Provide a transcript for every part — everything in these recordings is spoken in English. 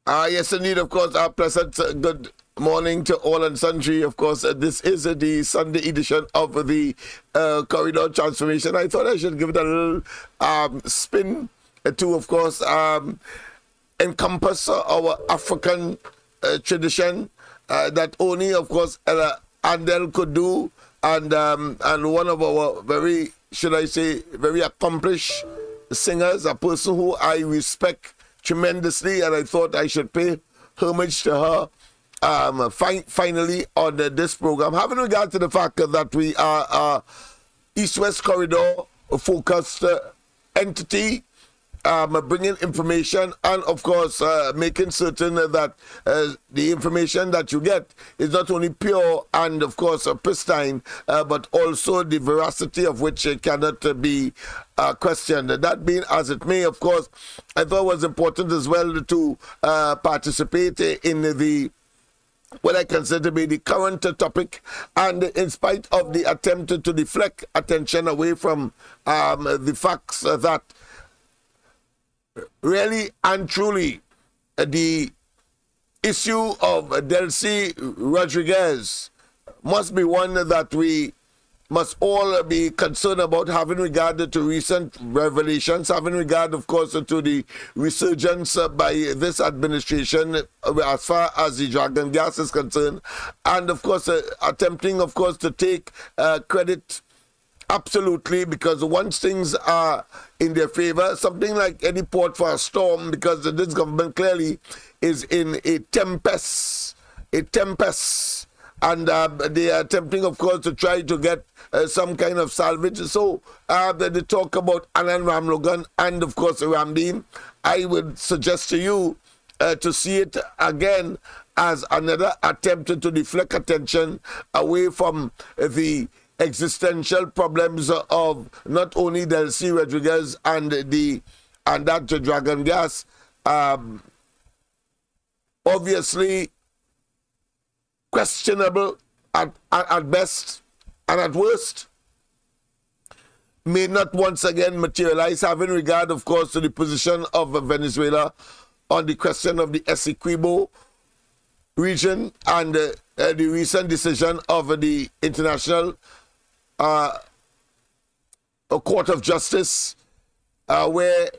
Yes, indeed, of course, our pleasant good morning to all and sundry. Of course, this is the Sunday edition of the Corridor Transformation. I thought I should give it a little spin to, of course, encompass our African tradition that only, of course, Ella Andel could do, and one of our very, should I say, very accomplished singers, a person who I respect tremendously, and I thought I should pay homage to her finally on this program, having regard to the fact that we are a East-West Corridor focused entity, bringing information and, of course, making certain that the information that you get is not only pure and, of course, pristine, but also the veracity of which cannot be questioned. That being as it may, of course, I thought it was important as well to participate in the what I consider to be the current topic, and in spite of the attempt to deflect attention away from the facts that really and truly the issue of Delcy Rodriguez must be one that we must all be concerned about, having regard to recent revelations, having regard, of course, to the resurgence by this administration as far as the dragon gas is concerned, and, of course, attempting, of course, to take credit. Absolutely, because once things are in their favor, something like any port for a storm, because this government clearly is in a tempest, and they are attempting, of course, to try to get some kind of salvage. So they talk about Alan Ramlogan and, of course, Ramdeen. I would suggest to you to see it again as another attempt to deflect attention away from the existential problems of not only Delcy Rodriguez and that dragon gas. Obviously questionable at best, and at worst may not once again materialize, having regard, of course, to the position of Venezuela on the question of the Essequibo region and the recent decision of the International Court of Justice, where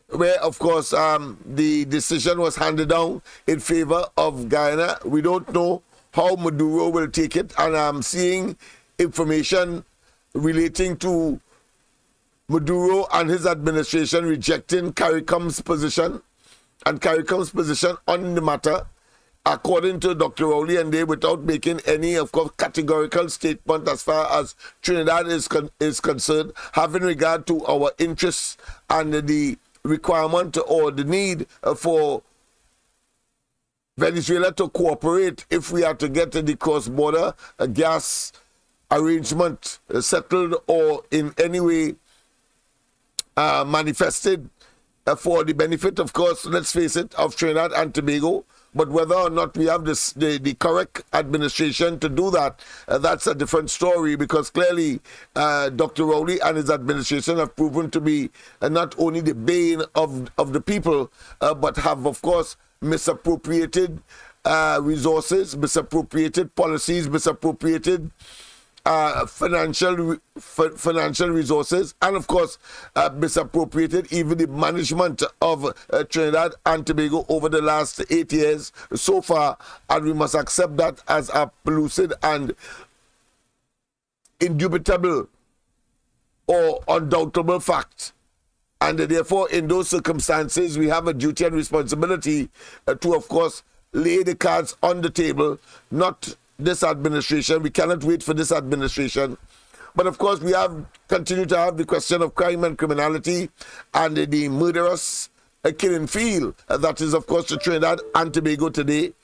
of course the decision was handed down in favor of Guyana. We don't know how Maduro will take it, and I'm seeing information relating to Maduro and his administration rejecting CARICOM's position, and CARICOM's position on the matter, according to Dr. Rowley, and they, without making any, of course, categorical statement as far as Trinidad is concerned, having regard to our interests and the requirement or the need for Venezuela to cooperate if we are to get the cross-border gas arrangement settled or in any way manifested for the benefit, of course, let's face it, of Trinidad and Tobago. But whether or not we have the correct administration to do that, that's a different story, because clearly Dr. Rowley and his administration have proven to be not only the bane of the people, but have, of course, misappropriated resources, misappropriated policies, misappropriated financial resources, and, of course, misappropriated even the management of Trinidad and Tobago over the last 8 years so far, and we must accept that as a pellucid and indubitable or undoubtable fact. And therefore, in those circumstances, we have a duty and responsibility to, of course, lay the cards on the table, not this administration. We cannot wait for this administration. But, of course, we have continued to have the question of crime and criminality and the murderous killing field that is, of course, to Trinidad and Tobago today.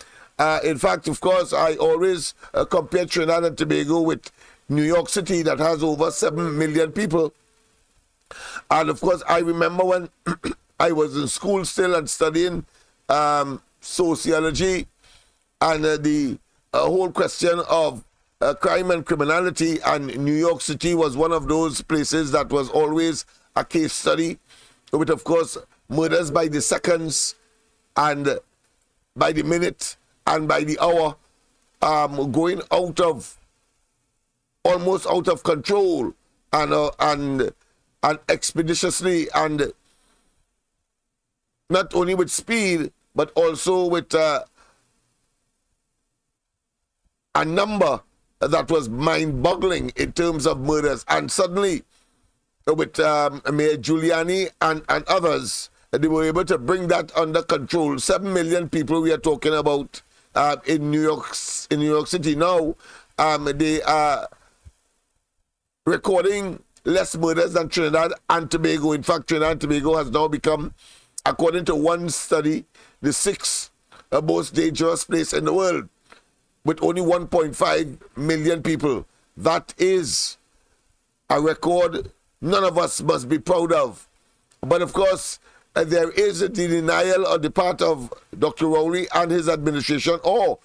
In fact, of course, I always compare Trinidad and Tobago with New York City, that has over 7 million people. And, of course, I remember when I was in school still and studying sociology, and the whole question of crime and criminality, and New York City was one of those places that was always a case study, with, of course, murders by the seconds and by the minute and by the hour, going almost out of control, and expeditiously, and not only with speed but also with a number that was mind-boggling in terms of murders. And suddenly, with Mayor Giuliani and others, they were able to bring that under control. 7 million people we are talking about in New York City now. They are recording less murders than Trinidad and Tobago. In fact, Trinidad and Tobago has now become, according to one study, the sixth most dangerous place in the world, with only 1.5 million people. That is a record none of us must be proud of. But of course, there is a denial on the part of Dr. Rowley and his administration, or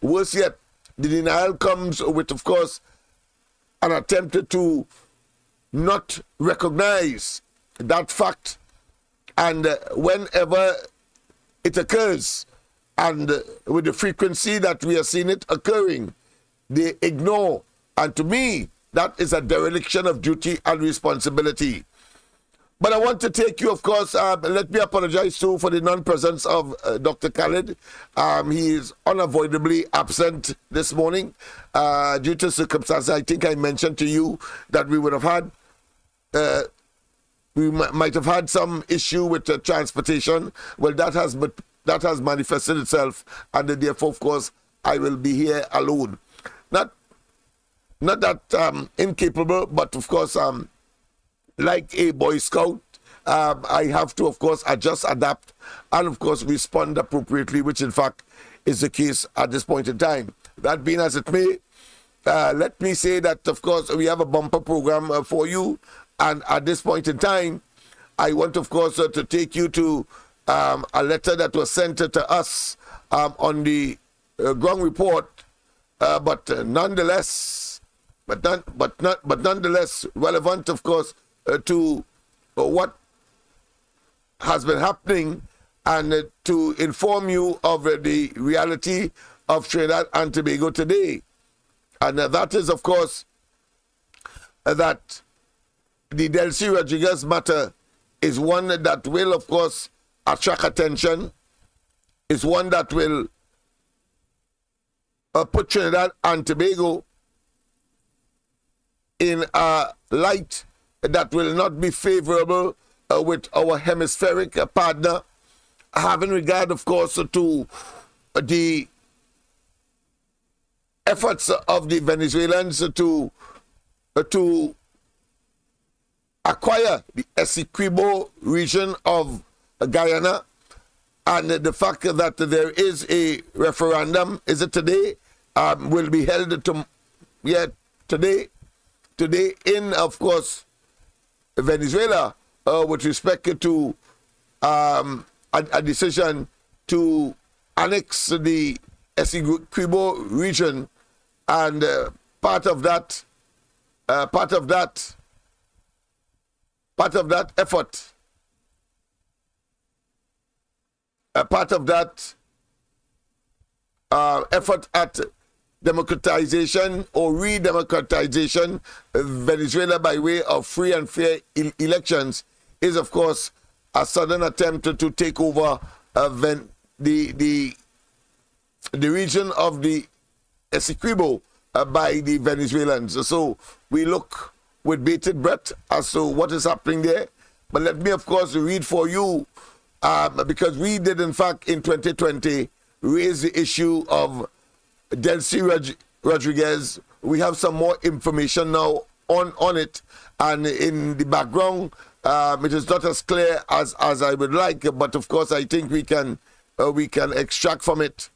worse yet, the denial comes with, of course, an attempt to not recognize that fact. And whenever it occurs, and with the frequency that we are seeing it occurring, they ignore. And to me, that is a dereliction of duty and responsibility. But I want to take you, of course, let me apologize too for the non-presence of Dr. Khalid. He is unavoidably absent this morning due to circumstances. I think I mentioned to you that we would have had, we might have had some issue with transportation. Well, that has manifested itself, and therefore, of course, I will be here alone. Not that incapable, but of course, like a Boy Scout, I have to, of course, adjust, adapt, and of course, respond appropriately, which in fact is the case at this point in time. That being as it may, let me say that, of course, we have a bumper program for you, and at this point in time, I want, of course, to take you to a letter that was sent to us on the ground report, but nonetheless relevant, of course, to what has been happening, and to inform you of the reality of Trinidad and Tobago today. And that is, of course, that the Delcy Rodriguez matter is one that will, of course, attract attention, is one that will put Trinidad and Tobago in a light that will not be favorable with our hemispheric partner, having regard, of course, to the efforts of the Venezuelans to acquire the Essequibo region of Guyana, and the fact that there is a referendum, is it today, will be held today in, of course, Venezuela, with respect to a decision to annex the Essequibo region, and part of that effort, effort at democratization or re-democratization Venezuela by way of free and fair elections is, of course, a sudden attempt to take over the region of the Essequibo by the Venezuelans. So we look with bated breath as to what is happening there. But let me, of course, read for you, because we did, in fact, in 2020, raise the issue of Delcy Rodriguez. We have some more information now on it, and in the background, it is not as clear as I would like, but of course I think we can extract from it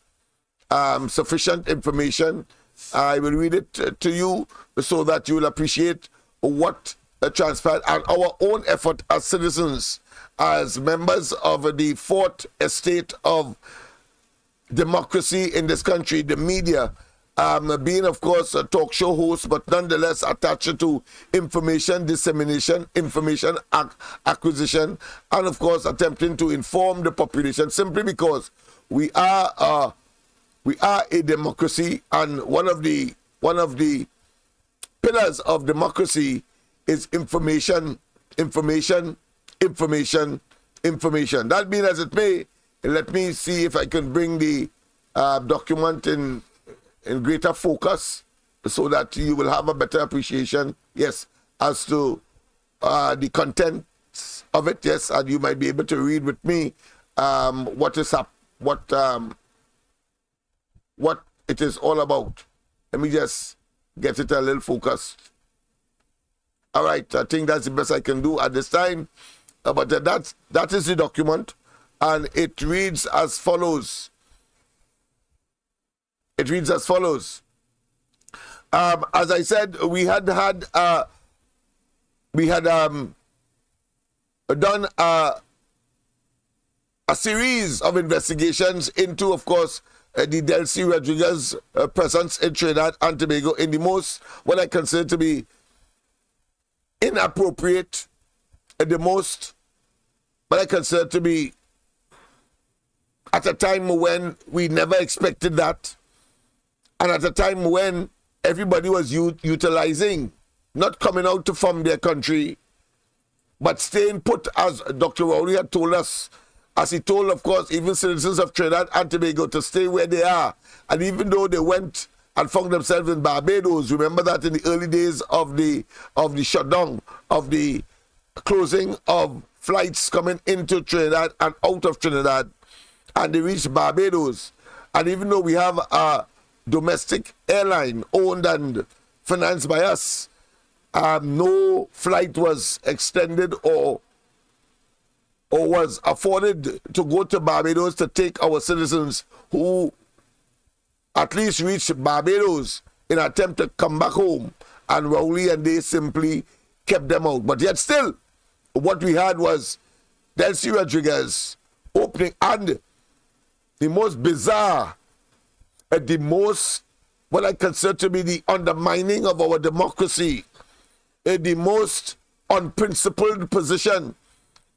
sufficient information. I will read it to you so that you will appreciate what transpired, and our own effort as citizens, as members of the fourth estate of democracy in this country, the media, being, of course, a talk show host, but nonetheless attached to information dissemination, information acquisition, and, of course, attempting to inform the population, simply because we are a democracy, and one of the pillars of democracy is information. That being as it may, let me see if I can bring the document in greater focus so that you will have a better appreciation, yes, as to the contents of it, yes, and you might be able to read with me what it is all about. Let me just get it a little focused. All right, I think that's the best I can do at this time. But that is the document, and it reads as follows. It reads as follows. As I said, we had done a series of investigations into, of course, the Delcy Rodriguez presence in Trinidad and Tobago in the most, what I consider to be inappropriate, the most, what I consider to be at a time when we never expected that, and at a time when everybody was utilizing, not coming out from their country, but staying put, as Dr. Rowley had told us, as he told, of course, even citizens of Trinidad and Tobago to stay where they are. And even though they went and found themselves in Barbados, remember that in the early days of the shutdown, of the closing of flights coming into Trinidad and out of Trinidad, and they reached Barbados. And even though we have a domestic airline owned and financed by us, no flight was extended or was afforded to go to Barbados to take our citizens who at least reached Barbados in an attempt to come back home. And Rowley and they simply kept them out. But yet still, what we had was Delcy Rodriguez opening, and the most bizarre, the most, what I consider to be the undermining of our democracy, the most unprincipled position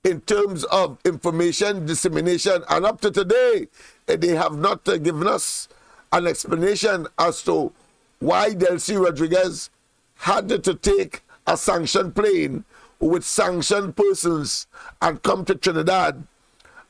in terms of information dissemination. And up to today, they have not given us an explanation as to why Delcy Rodriguez had to take a sanctioned plane with sanctioned persons and come to Trinidad.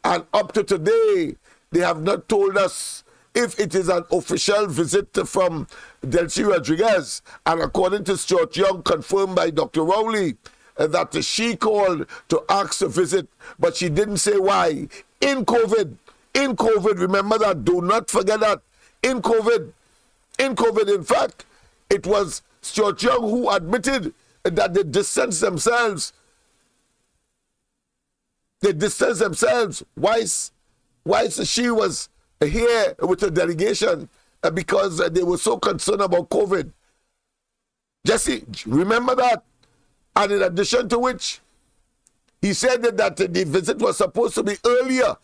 And up to today, they have not told us if it is an official visit from Delcy Rodriguez. And according to Stuart Young, confirmed by Dr. Rowley, that she called to ask to visit, but she didn't say why. In COVID, remember that, do not forget that. In COVID, in fact, it was Stuart Young who admitted that they distanced themselves. Why she was here with a delegation because they were so concerned about COVID. Jesse, remember that? And in addition to which, he said that the visit was supposed to be earlier,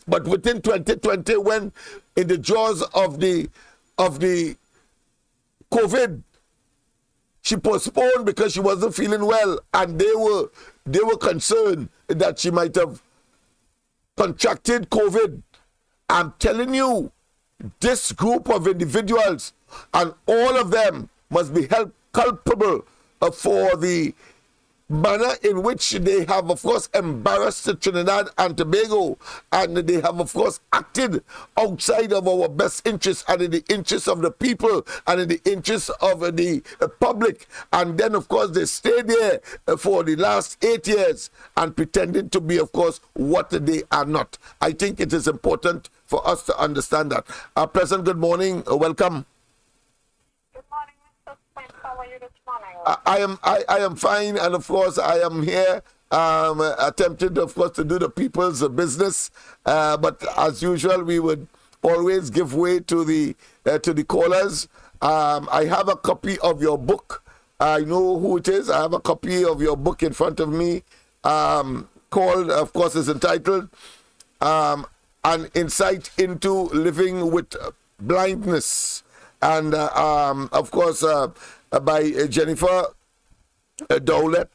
but within 2020, when in the jaws of the COVID, she postponed because she wasn't feeling well, and they were concerned that she might have contracted COVID. I'm telling you, this group of individuals, and all of them must be held culpable for the manner in which they have, of course, embarrassed Trinidad and Tobago, and they have, of course, acted outside of our best interests and in the interests of the people and in the interests of the public. And then, of course, they stayed there for the last 8 years and pretending to be, of course, what they are not. I think it is important for us to understand that. Pleasant good morning. Welcome. How are you this morning? I am fine, and of course I am here attempting, of course, to do the people's business. But as usual, we would always give way to the callers. I have a copy of your book. I know who it is. I have a copy of your book in front of me. Called, of course, is entitled "An Insight into Living with Blindness," and of course. By Jennifer Dowlat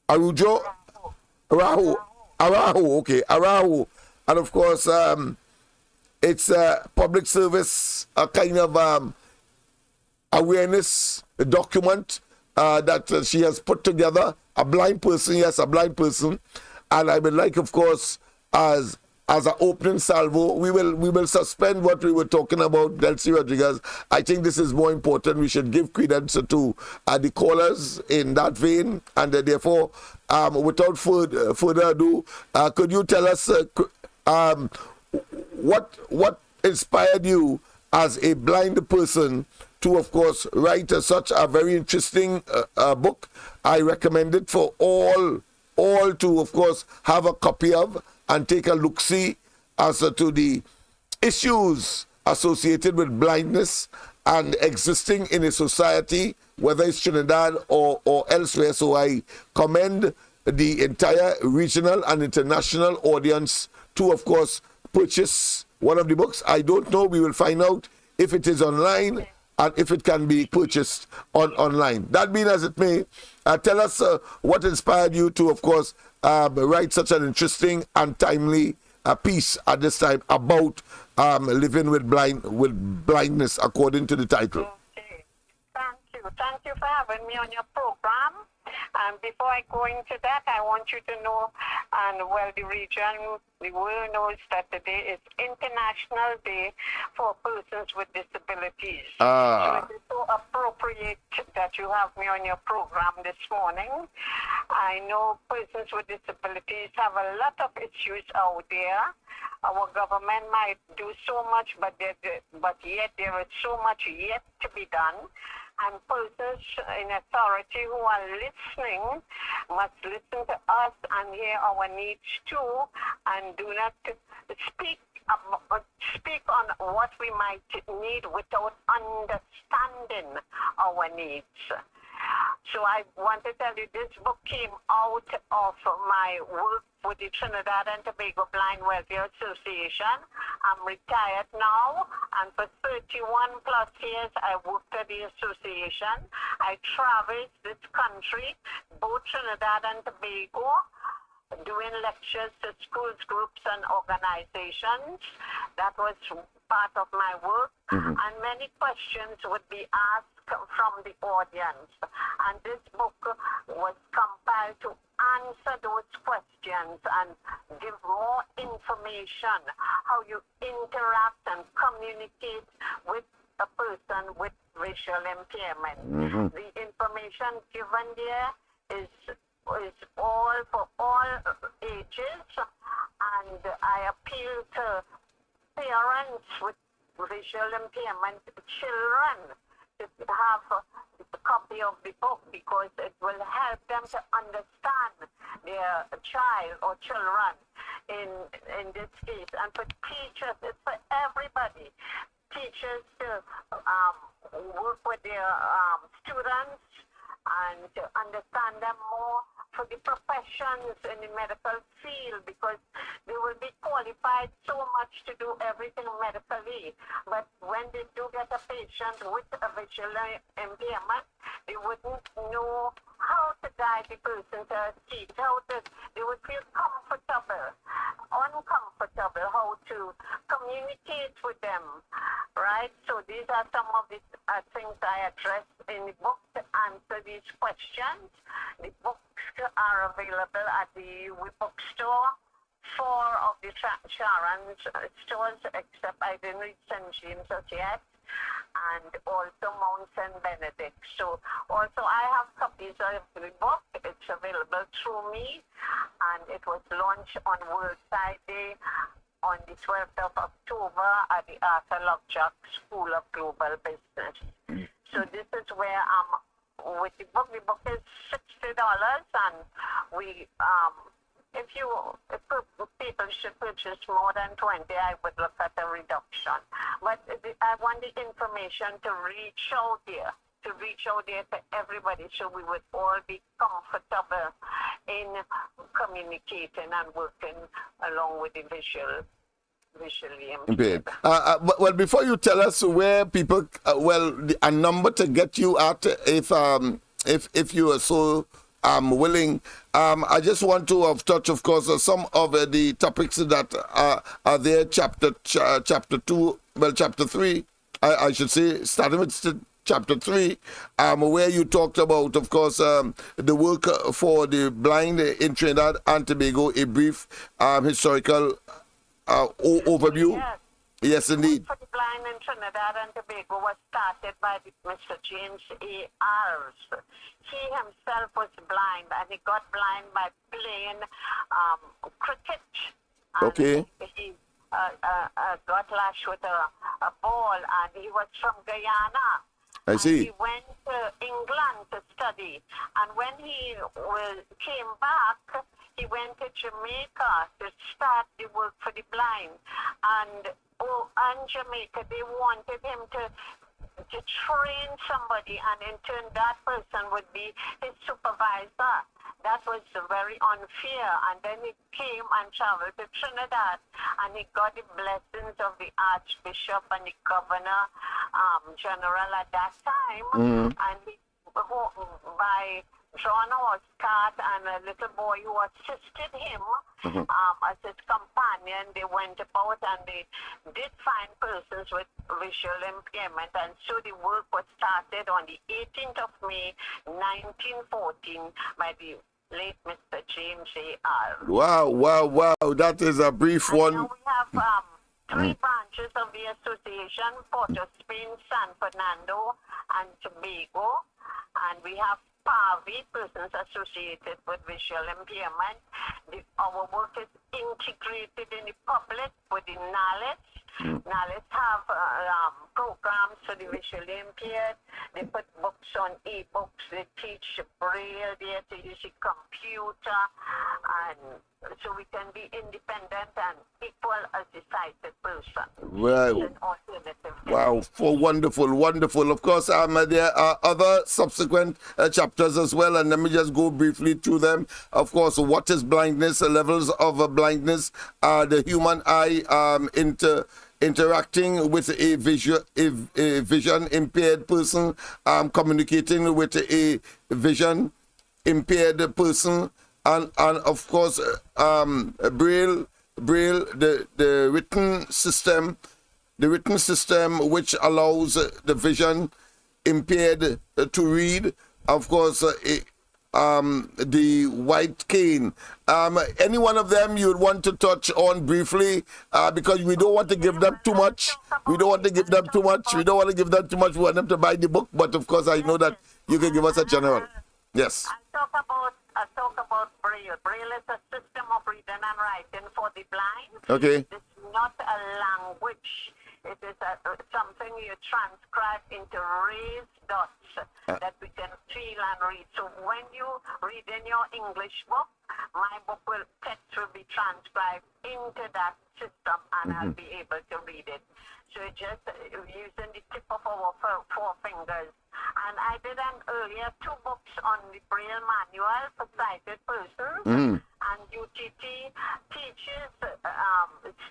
Arujo Arahu. Okay, Arahu. And of course, it's a public service, a kind of awareness document that she has put together. A blind person, yes, a blind person. And I would like, of course, as an opening salvo, we will suspend what we were talking about, Delcy Rodriguez. I think this is more important. We should give credence to the callers in that vein, and therefore, without further ado, could you tell us what inspired you as a blind person to, of course, write such a very interesting book? I recommend it for all to, of course, have a copy of and take a look-see as to the issues associated with blindness and existing in a society, whether it's Trinidad or elsewhere. So I commend the entire regional and international audience to, of course, purchase one of the books. I don't know. We will find out if it is online and if it can be purchased online. That being as it may, tell us what inspired you to, of course, write such an interesting and timely piece at this time about living with blindness, according to the title. Okay. Thank you. Thank you for having me on your program. And before I go into that, I want you to know, and well, the world knows that today is International Day for Persons with Disabilities. So it is so appropriate that you have me on your program this morning. I know persons with disabilities have a lot of issues out there. Our government might do so much, but yet there is so much yet to be done. And persons in authority who are listening must listen to us and hear our needs too, and do not speak on what we might need without understanding our needs. So I want to tell you, this book came out of my work with the Trinidad and Tobago Blind Welfare Association. I'm retired now, and for 31 plus years I worked at the association. I traveled this country, both Trinidad and Tobago, doing lectures to schools, groups, and organizations. That was part of my work. And many questions would be asked from the audience. And this book was compiled to answer those questions and give more information, how you interact and communicate with a person with visual impairment. The information given there is all for all ages, and I appeal to parents with visual impairment children to have a copy of the book, because it will help them to understand their child or children in this case. And for teachers, it's for everybody. Teachers to work with their students and to understand them more, for the professions in the medical field, because they will be qualified so much to do everything medically. But when they do get a patient with a visual impairment, they wouldn't know how to guide the person to a seat, they would feel uncomfortable, how to communicate with them, right? So these are some of the things I address in the book to answer these questions. The books are available at the bookstore, 4 of the Sharon's stores, except I didn't reach St. James as yet, and also Mount St. Benedict. So also I have copies of the book. It's available through me, and it was launched on World Sight Day on the 12th of October at the Arthur Lovejock School of Global Business. So this is where I'm with the book. The book is $60, and we if people should purchase more than 20, I would look at a reduction. But I want the information to reach out there to everybody, so we would all be comfortable in communicating and working along with the visually impaired. Well, before you tell us where people, a number to get you at, if you are so willing. I just want to touch, of course, some of the topics that are there. Chapter 3. I should say, starting with chapter 3, where you talked about, of course, the work for the blind in Trinidad and Tobago, a brief historical overview. Yes, indeed. For the blind in Trinidad and Tobago was started by Mr. James A. Ayres. He himself was blind, and he got blind by playing cricket. And Okay. He got lashed with a ball, and he was from Guyana. I see. And he went to England to study, and when he came back, he went to Jamaica to start the work for the blind. And Jamaica, they wanted him to train somebody, and in turn that person would be his supervisor. That was very unfair. And then he came and traveled to Trinidad, and he got the blessings of the Archbishop and the Governor General at that time. And he, by John Oscott and a little boy who assisted him as his companion, they went about and they did find persons with visual impairment, and so the work was started on the 18th of May 1914 by the late Mr. James A. Ayres. Wow. That is a brief And one. now we have 3 branches of the association: Port of Spain, San Fernando, and Tobago. And we have PAVI, persons associated with visual impairment. Our work is integrated in the public with the NALETs. NALETs have programs for the visually impaired. They put books on e-books. They teach Braille. They teach the computer. And so we can be independent and equal as a sighted person. Well, It's an alternative. wow, for wonderful. Of course, there are other subsequent chapters as well, and let me just go briefly through them. Of course, what is blindness, levels of blindness, the human eye interacting with a vision impaired person, communicating with a vision impaired person, and of course, Braille, the written system. The written system which allows the vision impaired to read. Of course, the white cane. Any one of them you would want to touch on briefly, because we don't want to give them too much. We don't want to give them too much. We want them to buy the book. But of course, I know that you can give us a general. Yes. I talk about Braille. Braille is a system of reading and writing for the blind. Okay. It's not a language. It is something you transcribe into raised dots that we can feel and read. So when you read in your English book, my text will be transcribed into that system, and I'll be able to read it. So just using the tip of our 4 fingers. And I did earlier 2 books on the Braille manual for sighted persons. And UTT teaches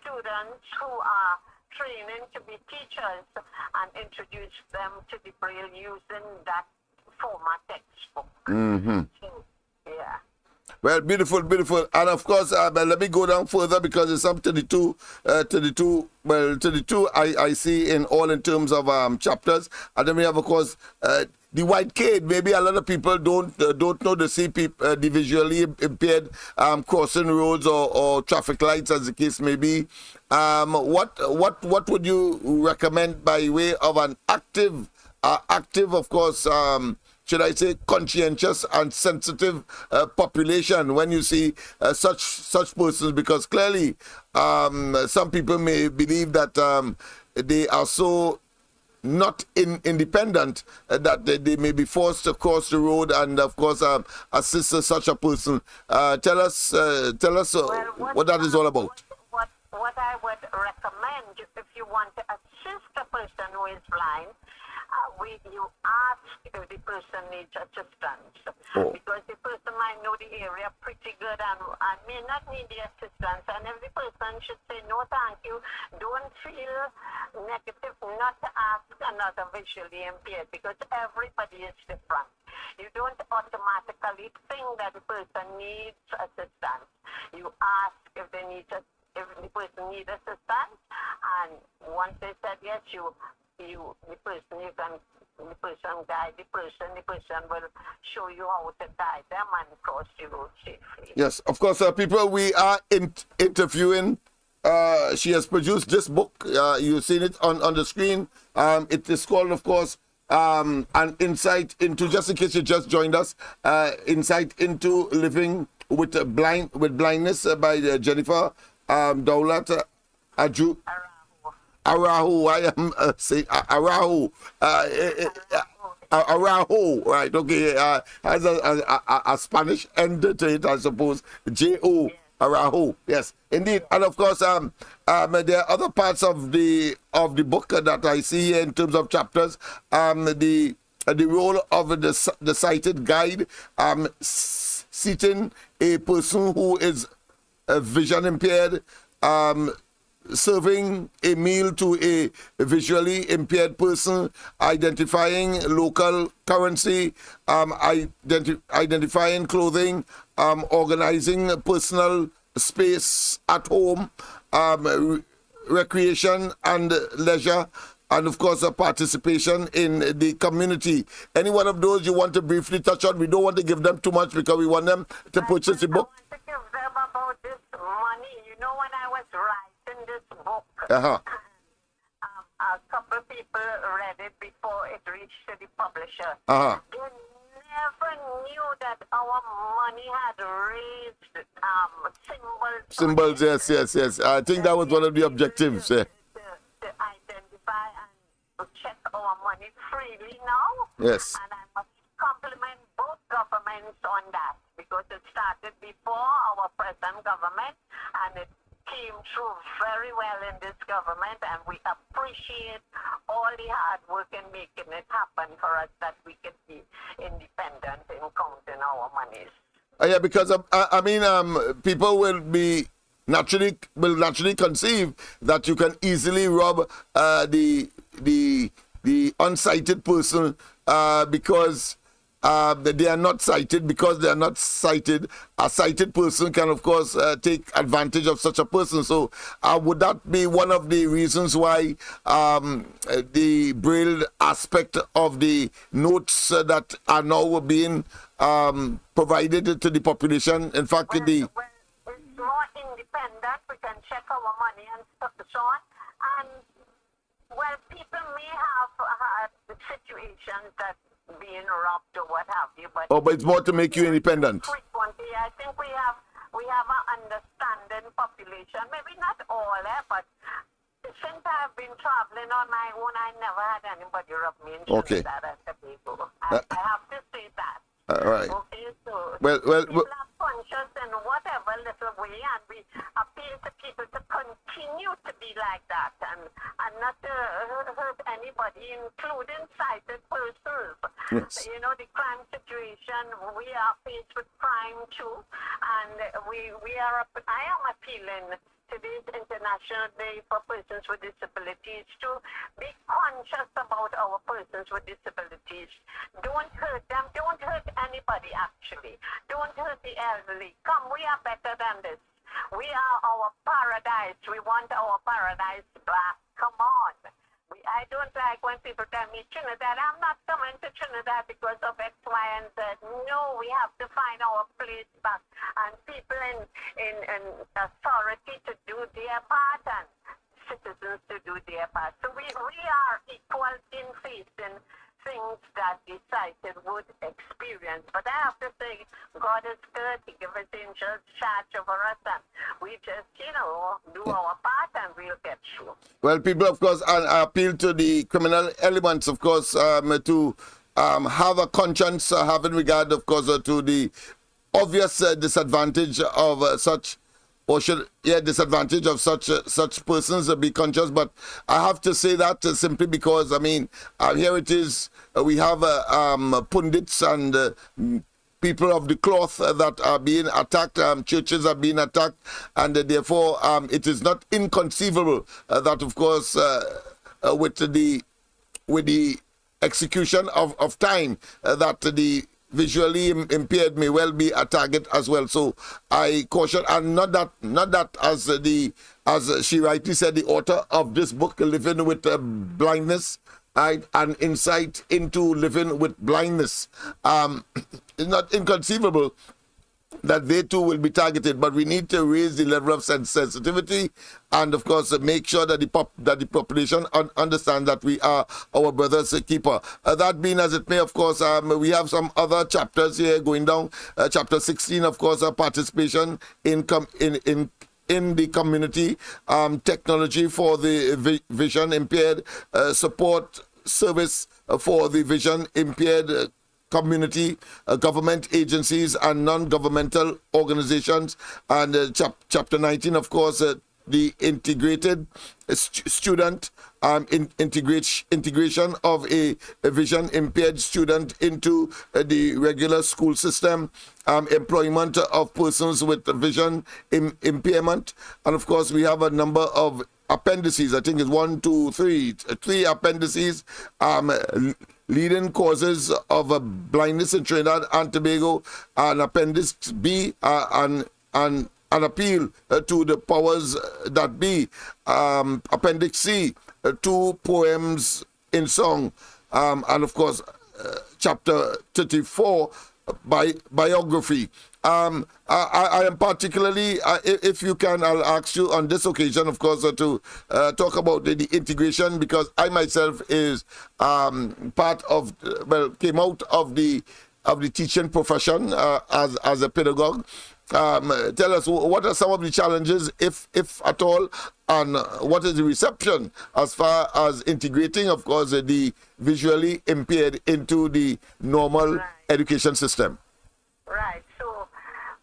students who are training to be teachers and introduce them to the Braille using that format textbook. So, yeah. Well, beautiful. And of course, let me go down further because it's up to the 32 I see in terms of chapters. And then we have, of course, the white cane. Maybe a lot of people don't know the visually impaired crossing roads or traffic lights, as the case may be. What would you recommend by way of an active, of course, should I say, conscientious and sensitive population when you see such persons? Because clearly, some people may believe that they are so not independent that they may be forced to cross the road and, of course, assist such a person. Tell us what that is all about. What I would recommend, if you want to assist a person who is blind, you ask if the person needs assistance. Because the person might know the area pretty good and may not need the assistance. And if the person one should say, no, thank you. Don't feel negative not to ask another visually impaired, because everybody is different. You don't automatically think that the person needs assistance. You ask if they need if the person needs assistance, and once they said yes, the person guide the person will show you how to guide them and cross the road safely. Yes, of course, people, we are interviewing. She has produced this book. You've seen it on the screen. It is called, of course, an insight into, just in case you just joined us, insight into living with blindness by Jennifer Daulat Arahu. I am saying Arahu. Arahu, right? Okay, has a Spanish end to it, I suppose. J-O. Arahu, yes, indeed, and of course, there are other parts of the book that I see here in terms of chapters. The role of the sighted guide, seating a person who is vision impaired, serving a meal to a visually impaired person, identifying local currency, identifying clothing, organizing personal space at home, recreation and leisure, and of course participation in the community. Any one of those you want to briefly touch on? We don't want to give them too much because we want them to purchase the book. I want to give them about this money. You know, when I was writing this book, a couple of people read it before it reached to the publisher. They never knew that our money had raised symbols. Yes. I think that was one of the objectives. To identify and check our money freely now. Yes. And I must compliment both governments on that, because it started before our present government, and it came through very well in this government, and we appreciate all the hard work in making it happen for us, that we can be independent in counting our monies. Yeah, because I mean, people will naturally conceive that you can easily rob the unsighted person because they are not sighted. Because they are not sighted, a sighted person can, of course, take advantage of such a person. So would that be one of the reasons why the braille aspect of the notes that are now being provided to the population, in fact, well, it's more independent. We can check our money and stuff so on. And, well, people may have had situations that being robbed or what have you, but it's more to make you independent. Frequently, I think we have an understanding population. Maybe not all, but since I've been traveling on my own, I never had anybody rob me in Trinidad and Tobago. I have to say that. All right. Okay, so well, people are conscious in whatever little way, and we appeal to people to continue to be like that, and not to hurt anybody, including sighted persons. Yes. You know, the crime situation, we are faced with crime too, and I am appealing today's International Day for Persons with Disabilities to be conscious about our persons with disabilities. Don't hurt them. Don't hurt anybody, actually. Don't hurt the elderly. Come, we are better than this. We are our paradise. We want our paradise back. Come on. I don't like when people tell me, Trinidad, I'm not coming to Trinidad because of X, Y, and Z. No, we have to find our place back. And people in authority to do their part, and citizens to do their part. So we are equal in facing things that the sighted would experience. But I have to say, God is good. He gives his angels charge over us, and we just, do our part, and we'll get through. Well, people, of course, appeal to the criminal elements, of course, to have a conscience, having regard, of course, to the obvious disadvantage of disadvantage of such persons, be conscious. But I have to say that simply because, I mean, here it is, we have pundits and people of the cloth that are being attacked. Churches are being attacked, and therefore it is not inconceivable that, of course, with the execution of time, that the visually impaired may well be a target as well. So I caution, and not that as she rightly said, the author of this book, Living with Blindness, and insight into living with blindness, it's not inconceivable that they too will be targeted, but we need to raise the level of sensitivity, and of course make sure that the population understand that we are our brother's keeper. That being as it may, of course, we have some other chapters here going down. Chapter 16, of course, participation in the community, technology for the vision impaired, support service for the vision impaired community, government agencies and non-governmental organizations, and chapter 19, of course, the integrated student integration of a vision impaired student into the regular school system, employment of persons with vision impairment, and of course we have a number of appendices. I think it's three appendices, leading causes of blindness in Trinidad and Tobago, and Appendix B, and an appeal to the powers that be. Appendix C, 2 poems in song, and of course chapter 34, biography. I am particularly, if you can, I'll ask you on this occasion, of course, to talk about the integration, because I myself is part of, came out of the teaching profession as a pedagogue. Tell us, what are some of the challenges, if at all, and what is the reception as far as integrating, of course, the visually impaired into the normal education system? Right. So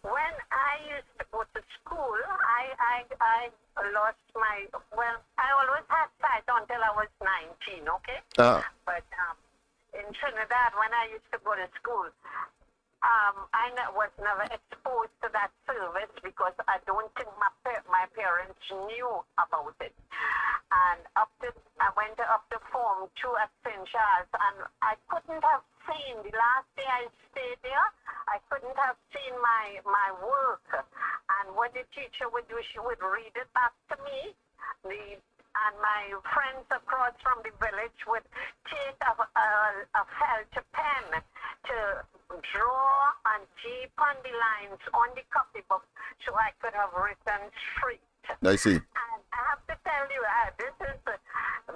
when I used to go to school, I lost my, I always had sight until I was 19, okay? But in Trinidad, when I used to go to school, I was never exposed to that service because I don't think my parents knew about it. And I went up to Form 2 at St. Charles, and I couldn't have seen, the last day I stayed there, I couldn't have seen my work. And what the teacher would do, she would read it back to me. And my friends across from the village would take a felt pen to draw and deepen the lines on the copybook so I could have written straight. I see. And I have to tell you, this is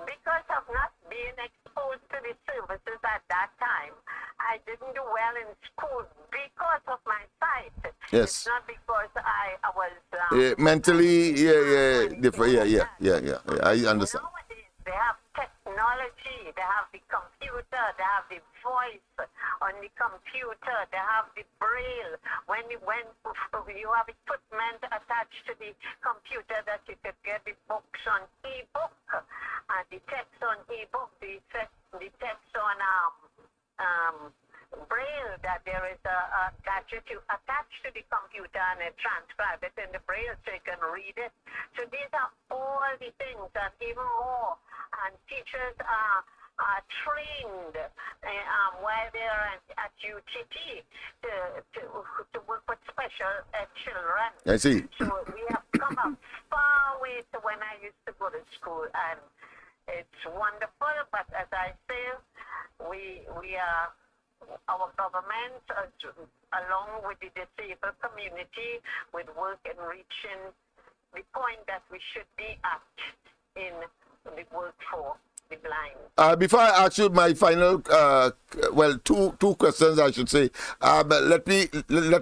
because of not being exposed to the services at that time. I didn't do well in school because of my sight. Yes. It's not because I was mentally, different. Yeah. I understand. Nowadays, they have technology, they have the computer, they have the voice on the computer, they have the braille. When you have equipment attached to the computer that you could get the books on e-book, and the text on e-book, the text on braille, that there is a gadget you attach to the computer and it transcribes it in the braille so you can read it. So these are all the things, and even more. And teachers are trained while they're at UTT to work with special children. I see. So we have come a far way to when I used to go to school, and it's wonderful. But as I say, we are, our government, along with the disabled community, would work in reaching the point that we should be at in the work for the blind. Before I ask you my final, two questions, I should say. Let me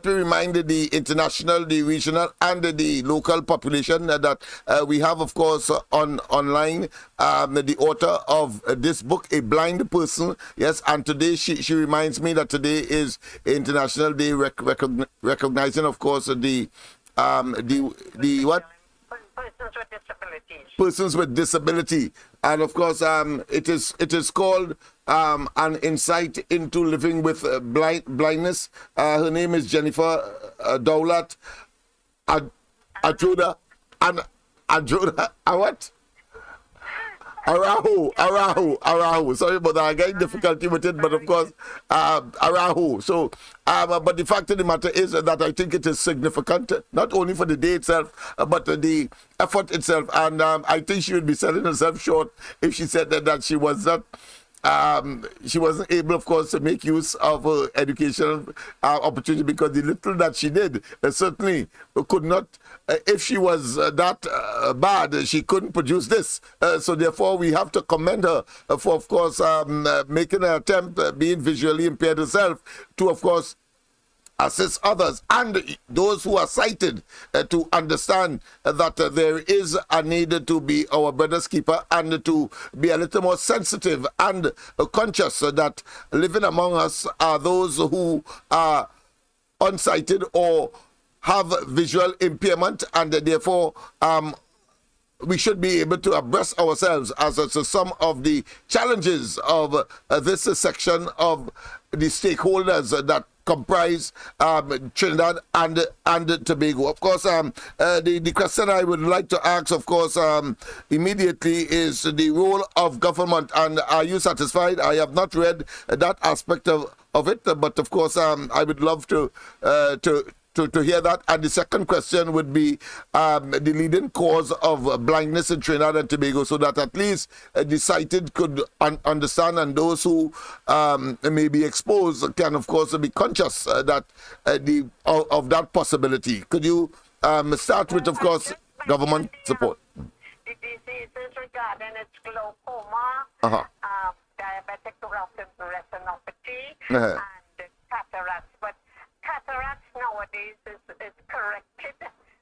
remind the international, the regional, and the local population that we have, of course, online the author of this book, A Blind Person. Yes, and today she reminds me that today is International Day recognizing, of course, the what? persons with disabilities. Persons with disability, and of course, it is called an insight into living with blindness. Her name is Jennifer Dowlat Ajuda and Ajuda. What? Arahu. Sorry about that. I got difficulty with it, but of course, Arahu. So, but the fact of the matter is that I think it is significant, not only for the day itself, but the effort itself. And I think she would be selling herself short if she said that she was not. She wasn't able, of course, to make use of her educational opportunity, because the little that she did certainly could not, if she was that bad, she couldn't produce this. So therefore, we have to commend her for, of course, making an attempt, being visually impaired herself, to, of course, assist others and those who are sighted to understand that there is a need to be our brother's keeper and to be a little more sensitive and conscious that living among us are those who are unsighted or have visual impairment, and therefore we should be able to abreast ourselves as to some of the challenges of this section of the stakeholders that comprise Trinidad and Tobago. Of course, the question I would like to ask, of course, immediately is the role of government. And are you satisfied? I have not read that aspect of it, but of course, I would love to hear that. And the second question would be the leading cause of blindness in Trinidad and Tobago, so that at least the sighted could understand, and those who may be exposed can, of course, be conscious that of that possibility. Could you start with, of course, government support? The diseases regarding its glaucoma, diabetic retinopathy, and cataracts. But cataracts nowadays is corrected,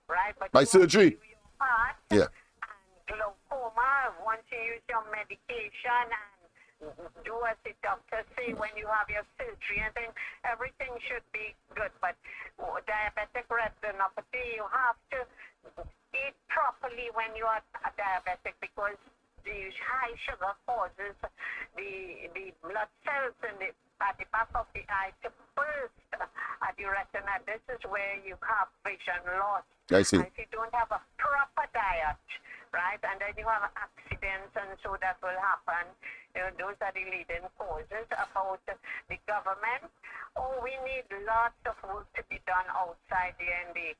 right? But by surgery. Heart, yeah. And glaucoma, once you use your medication and do as the doctor say when you have your surgery, and then everything should be good. But diabetic retinopathy, you have to eat properly when you are diabetic, because the high sugar causes the blood cells at the back of the eye to burst at the retina. This is where you have vision loss. I see. And if you don't have a proper diet, right, and then you have accidents, and so that will happen. You know, those are the leading causes. About the government, we need lots of work to be done outside in the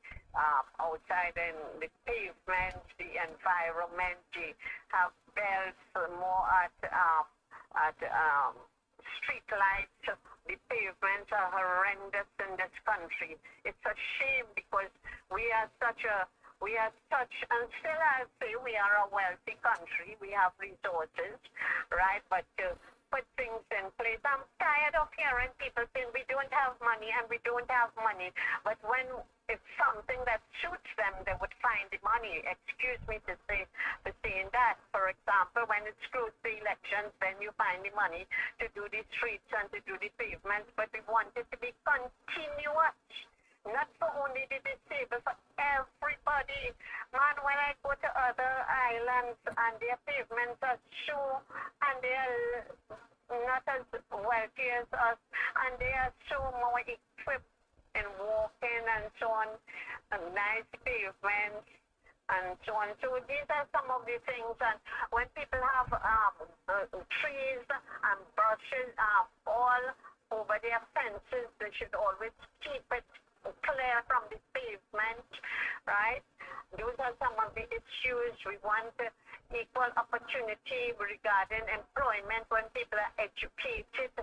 pavements, the environment. You have bells more at street lights. The pavements are horrendous in this country. It's a shame, because we are such, and still I say we are a wealthy country. We have resources, right? But to put things in place, I'm tired of hearing people saying we don't have money and we don't have money. But when it's something that suits them, they would find the money. Excuse me for saying that. For example, when it's close to elections, then you find the money to do the streets and to do the pavements. But we want it to be continuous. Not for only the disabled, for everybody. Man, when I go to other islands and their pavements are so, and they're not as wealthy as us, and they are so more equipped in walking and so on, and nice pavements and so on. So these are some of the things. And when people have trees and bushes all over their fences, they should always keep it clear from the pavement, right? Those are some of the issues. We want equal opportunity regarding employment when people are educated,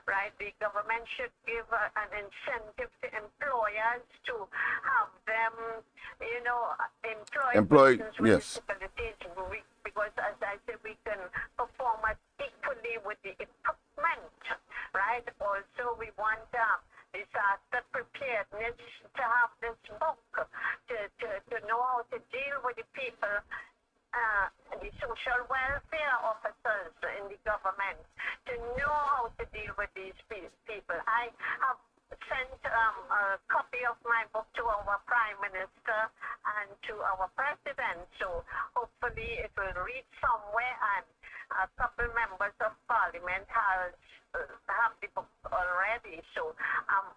right? The government should give an incentive to employers to have them, employ persons with disabilities, because as I said, we can perform equally with the equipment, right? Also, we want disaster preparedness, to have this book, to know how to deal with the people, the social welfare officers in the government, to know how to deal with these people. I have sent a copy of my book to our Prime Minister and to our President. So hopefully it will reach somewhere, and a couple members of Parliament have the book already. So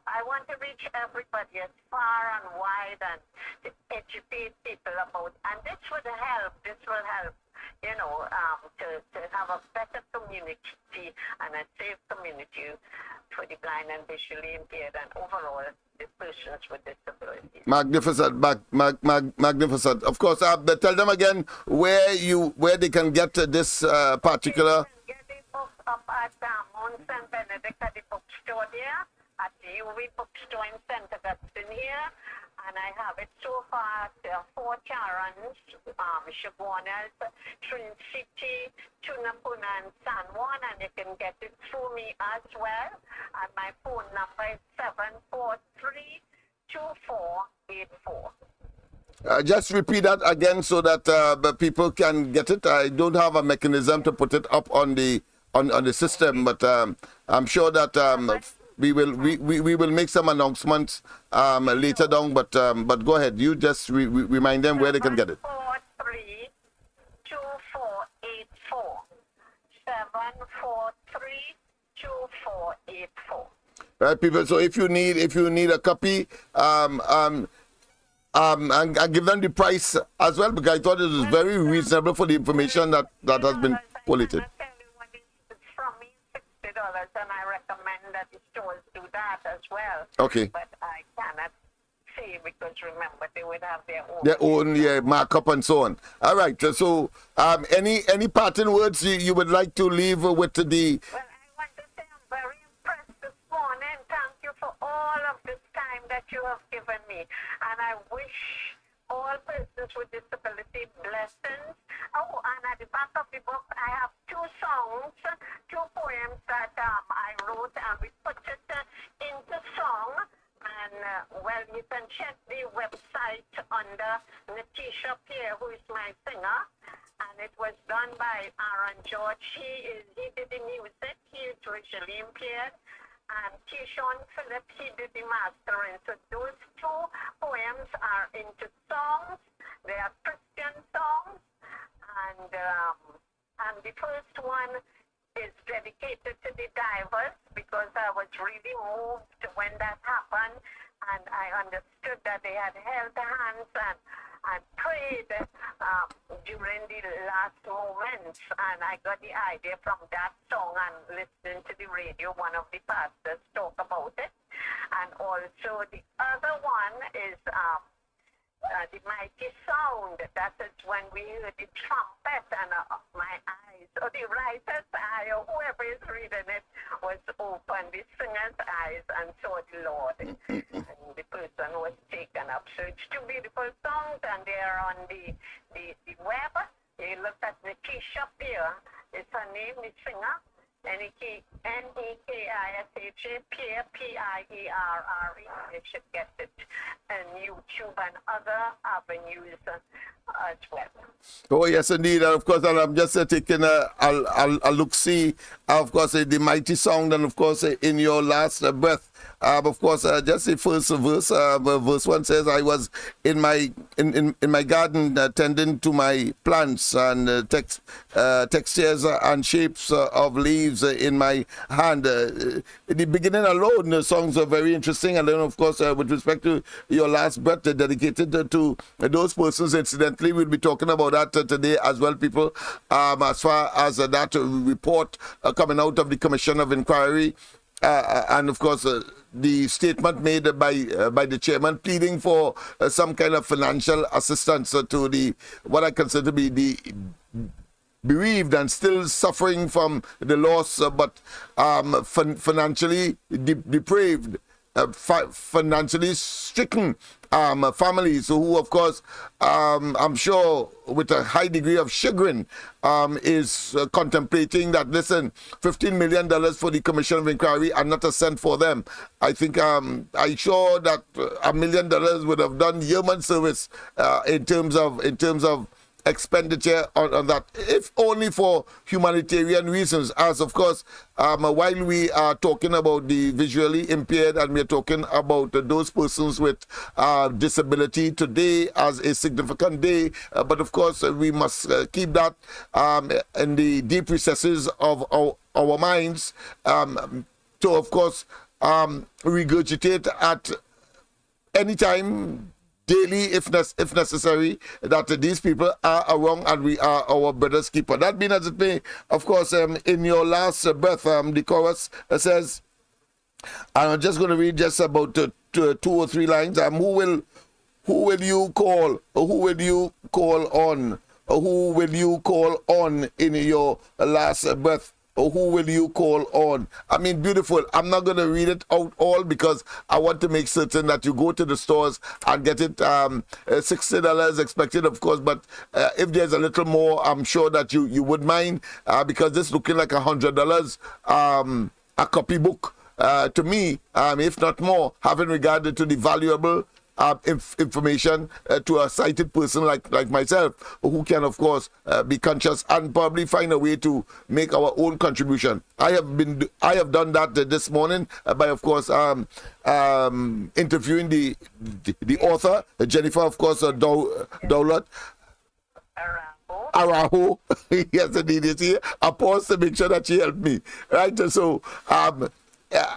I want to reach everybody as far and wide and to educate people about, and this will help, you know, to have a better community and a safe community for the blind and visually impaired and overall the persons with disabilities. Magnificent, magnificent. Of course, tell them again where they can get this particular. They can get the book up at Mount St. Benedict at the bookstore there, at the UV bookstore in St. Augustine here. And I have it so far at Fort Charons, Chaguanas, Trin City, Tunapuna, and San Juan, and you can get it through me as well. And my phone number is 743-2484. Just repeat that again so that the people can get it. I don't have a mechanism to put it up on the system, but I'm sure that we will make some announcements later down. But go ahead. You just remind them where they can get it. 743-2484. Right, people. So if you need a copy, and give them the price as well, because I thought it was very reasonable for the information that has been collated. It's from me $60, and I recommend that the stores do that as well. Okay. But I cannot say, because remember they would have their own markup and so on. All right. So any parting words you would like to leave with the? Well, I want to say I'm very impressed this morning. Thank you for all of this time that you have given me, and I wish all persons with disability blessings. Oh, and at the back of the book, I have two poems that I wrote, and we put it into song. And well, you can check the website under Natisha Pierre, who is my singer, and it was done by Aaron George. He did the music. He is visually impaired. And Keyshawn Phillips, he did the mastering. So those two poems are into songs. They are Christian songs. And the first one is dedicated to the divers, because I was really moved when that happened. And I understood that they had held hands and prayed during the last moments, and I got the idea from that song and listening to the radio. One of the pastors talk about it, and also the other one is the mighty sound. That is when we heard the trumpet, and my eyes, or the writer's eye, or whoever is reading it, was open, the singer's eyes, and saw the Lord. And the person was taken up. So it's two beautiful songs, and they are on the web. You look at Natisha Pierre, it's her name, the singer. Nekisha Pierre, Pierre. You should get it on YouTube and other avenues as well. Oh yes, indeed. And of course, I'm just taking a look-see. Of course, the mighty sound, and of course, in your last breath. Of course, just the first verse. Verse 1 says, "I was in my garden tending to my plants, and textures and shapes of leaves in my hand." The beginning alone, the songs are very interesting, and then of course, with respect to your last breath, dedicated to those persons. Incidentally, we'll be talking about that today as well, people. As far as that report coming out of the Commission of Inquiry. And of course, the statement made by the chairman pleading for some kind of financial assistance to the what I consider to be the bereaved and still suffering from the loss, but financially depraved, financially stricken families who, of course, I'm sure with a high degree of chagrin, is contemplating that, listen, $15 million for the Commission of Inquiry and not a cent for them. I think I'm sure that $1 million would have done yeoman service in terms of expenditure on that, if only for humanitarian reasons, as of course, while we are talking about the visually impaired and we're talking about those persons with disability today as a significant day, but of course we must keep that in the deep recesses of our minds to of course regurgitate at any time, daily, if necessary, that these people are wrong and we are our brother's keeper. That being as it may, of course, in your last breath, the chorus says, and I'm just going to read just about 2 or 3 lines. Who will you call? Who will you call on? Who will you call on in your last breath? Or who will you call on? I mean, beautiful. I'm not going to read it out all because I want to make certain that you go to the stores and get it $60 expected, of course. But if there's a little more, I'm sure that you would mind because this looking like $100 a copybook to me, if not more, having regard to the valuable information to a sighted person like myself, who can of course be conscious and probably find a way to make our own contribution. I have done that this morning by of course interviewing the author Jennifer, of course, Dowlett Araho. Yes, indeed, is here. I paused to make sure that she helped me, right? So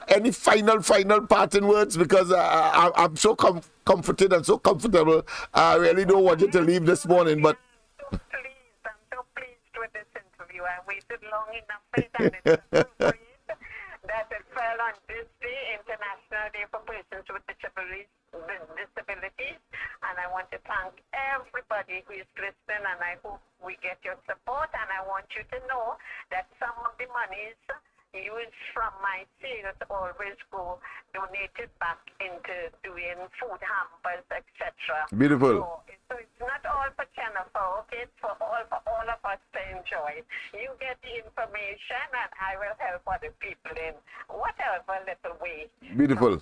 any final parting words, because I'm so comforted and so comfortable. I really don't want you to leave this morning, but I'm so pleased with this interview. I waited long enough for it, and it's so great that it fell on this day, International Day for Persons with Disabilities, and I want to thank everybody who is listening, and I hope we get your support, and I want you to know that some of the monies used from my sales always go donated back into doing food hampers, etc. Beautiful. So it's not all for Jennifer, okay? It's for all of us to enjoy. You get the information and I will help other people in whatever little way. Beautiful.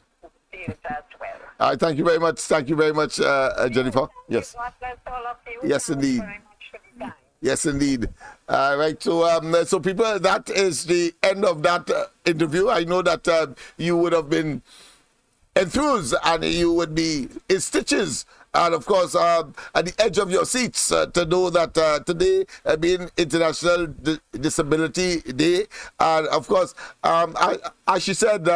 As well. Thank you very much. Thank you very much, Jennifer. Yes. God bless all of you. Yes, indeed. Thank you very much for the time. Yes, indeed. Right. So people, that is the end of that interview. I know that you would have been enthused and you would be in stitches. And of course, at the edge of your seats to know that today being International Disability Day, and of course, as she said,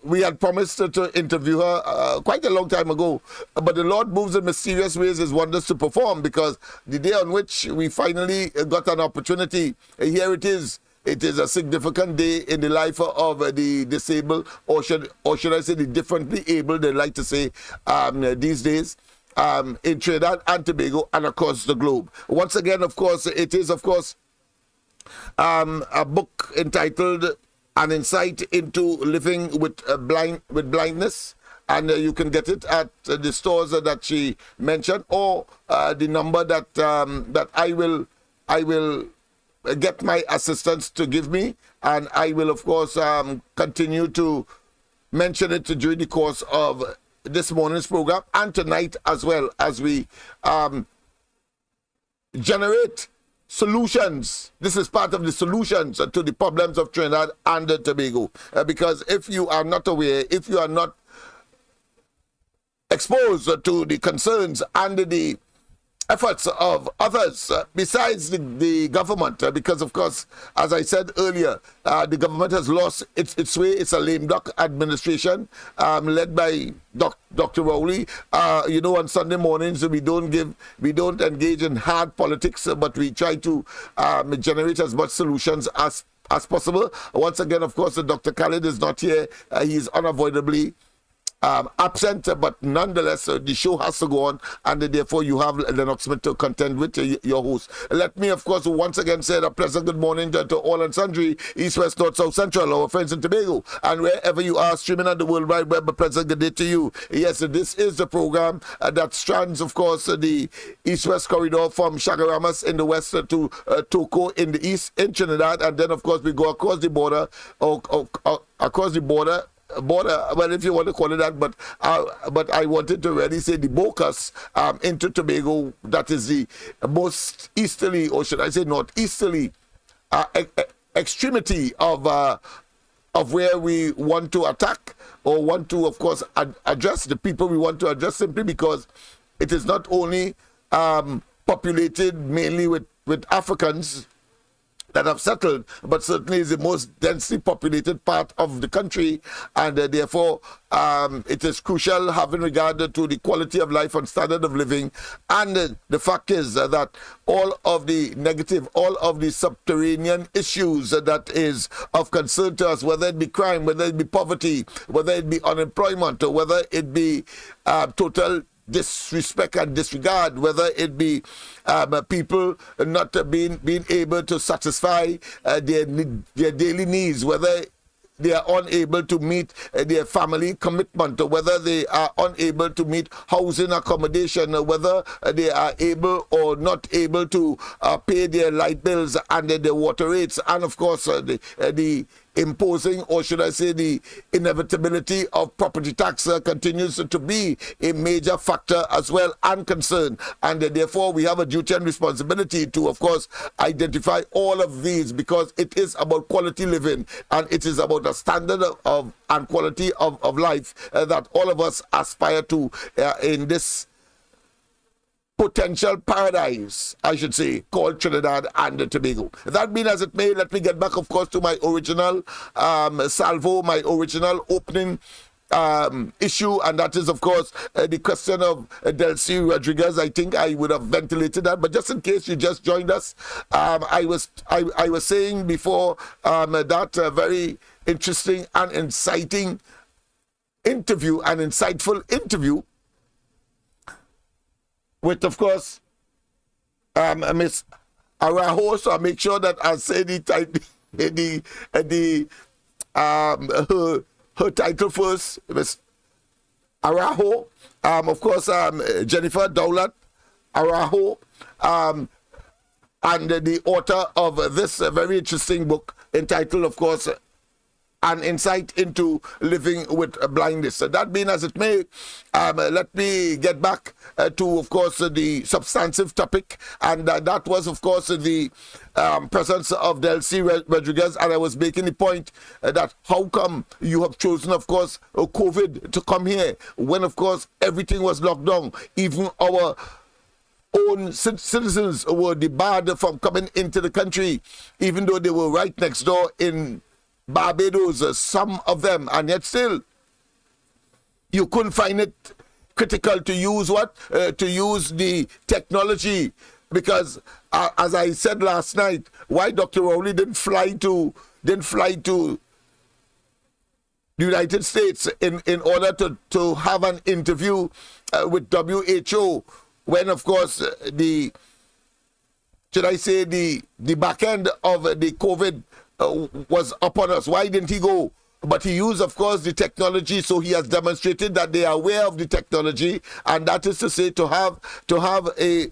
we had promised to interview her quite a long time ago, but the Lord moves in mysterious ways, His wonders to perform, because the day on which we finally got an opportunity, here it is. It is a significant day in the life of the disabled, or should I say the differently able, they like to say these days. In Trinidad and Tobago and across the globe. Once again, of course, it is, of course, a book entitled An Insight into Living with Blindness, and you can get it at the stores that she mentioned, or the number that I will get my assistants to give me, and I will, of course, continue to mention it during the course of this morning's program and tonight, as well as we generate solutions. This is part of the solutions to the problems of Trinidad and Tobago. Because if you are not aware, if you are not exposed to the concerns and the efforts of others besides the government, because of course, as I said earlier, the government has lost its way. It's a lame duck administration led by Dr. Rowley. On Sunday mornings we don't engage in hard politics, but we try to generate as much solutions as possible. Once again, of course, Dr. Khalid is not here. He is unavoidably absent, but nonetheless, the show has to go on, and therefore you have Lennox Smith to contend with your host. Let me, of course, once again say a pleasant good morning to all and sundry, East, West, North, South, Central, our friends in Tobago, and wherever you are streaming on the World Wide Web. A pleasant good day to you. Yes, this is the program that strands, of course, the East-West corridor from Chagaramas in the west to Toko in the east in Trinidad, and then, of course, we go across the border, border, well, if you want to call it that, but I wanted to really say the Bocas into Tobago, that is the most easterly, or should I say northeasterly extremity of where we want to attack or want to, of course, address the people we want to address, simply because it is not only populated mainly with Africans that have settled, but certainly is the most densely populated part of the country, and therefore it is crucial having regard to the quality of life and standard of living. And the fact is that all of the negative, all of the subterranean issues that is of concern to us, whether it be crime, whether it be poverty, whether it be unemployment, or whether it be total disrespect and disregard, whether it be people not being able to satisfy their daily needs, whether they are unable to meet their family commitment, or whether they are unable to meet housing accommodation, or whether they are able or not able to pay their light bills and their water rates, and of course the imposing, or should I say the inevitability of property tax continues to be a major factor as well and concern. And therefore we have a duty and responsibility to, of course, identify all of these, because it is about quality living, and it is about a standard of and quality of life that all of us aspire to in this potential paradise, I should say, called Trinidad and Tobago. That being as it may, let me get back, of course, to my original salvo, my original opening issue, and that is, of course, the question of Delcy Rodriguez. I think I would have ventilated that, but just in case you just joined us, I was saying before that very interesting and inciting interview, an insightful interview with, of course, Miss Araho. So I make sure that I say her title first, Miss Araho. Of course, Jennifer Dowlat Araho, and the author of this very interesting book entitled, of course, An Insight into Living with Blindness. That being as it may, let me get back to, of course, the substantive topic, and that was, of course, the presence of Delcy Rodriguez. And I was making the point that how come you have chosen, of course, COVID to come here when, of course, everything was locked down. Even our own citizens were debarred from coming into the country, even though they were right next door in Barbados, some of them, and yet still you couldn't find it critical to use to use the technology, because as I said last night, why Dr. Rowley didn't fly to the United States in order to have an interview with WHO, when, of course, the back end of the COVID was upon us. Why didn't he go? But he used, of course, the technology, so he has demonstrated that they are aware of the technology, and that is to say, to have a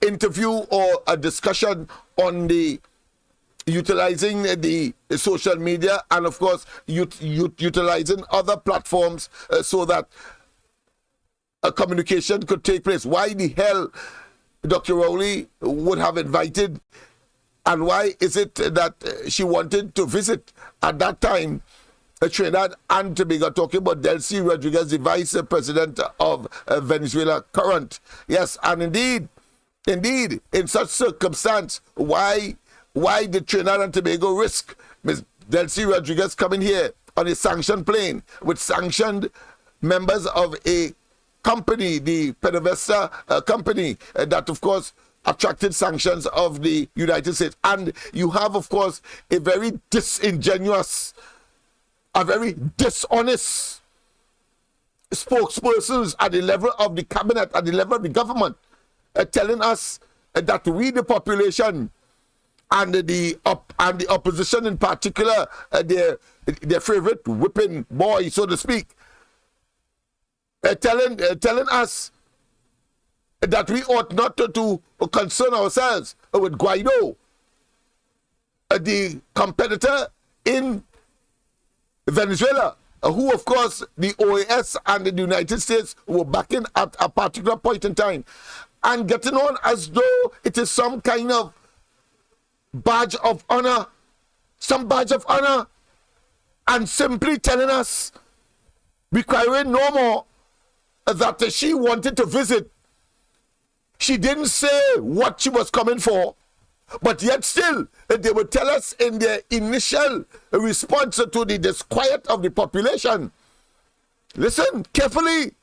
interview or a discussion on the utilizing the social media, and of course utilizing other platforms so that a communication could take place. Why the hell Dr. Rowley would have invited, and why is it that she wanted to visit at that time Trinidad and Tobago, talking about Delcy Rodriguez, the vice president of Venezuela current? Yes, and indeed, in such circumstance, why did Trinidad and Tobago risk Ms. Delcy Rodriguez coming here on a sanctioned plane with sanctioned members of a company, the Pedavesta company, that, of course, attracted sanctions of the United States? And you have, of course, a very disingenuous, a very dishonest spokespersons at the level of the cabinet, at the level of the government, telling us that we, the population, and the opposition in particular, their favorite whipping boy, so to speak, telling us that we ought not to concern ourselves with Guaido, the competitor in Venezuela, who, of course, the OAS and the United States were backing at a particular point in time, and getting on as though it is some kind of badge of honor, and simply telling us, requiring no more, that she wanted to visit. She didn't say what she was coming for, but yet still, they would tell us in their initial response to the disquiet of the population. Listen carefully.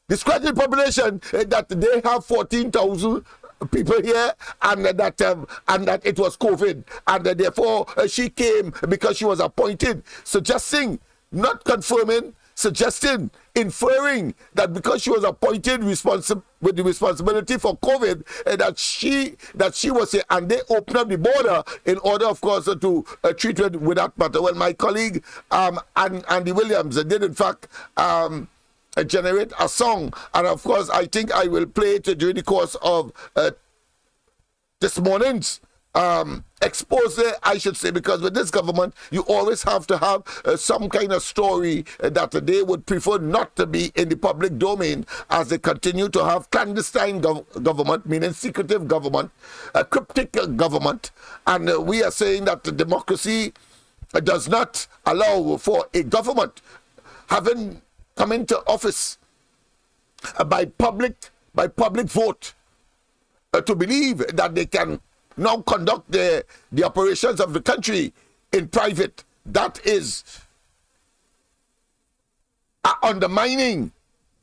Disquiet the population that they have 14,000 people here, and that it was COVID, and therefore she came because she was appointed, suggesting, not confirming, suggesting, inferring that because she was appointed with the responsibility for COVID, that she was here, and they opened up the border in order, of course, to treat it with that matter. Well, my colleague Andy Williams did, in fact, generate a song, and of course, I think I will play it during the course of this morning's expose, I should say, because with this government, you always have to have some kind of story that they would prefer not to be in the public domain, as they continue to have clandestine government, meaning secretive government, cryptic government, and we are saying that the democracy does not allow for a government having come into office by public vote to believe that they can now conduct the operations of the country in private. That is undermining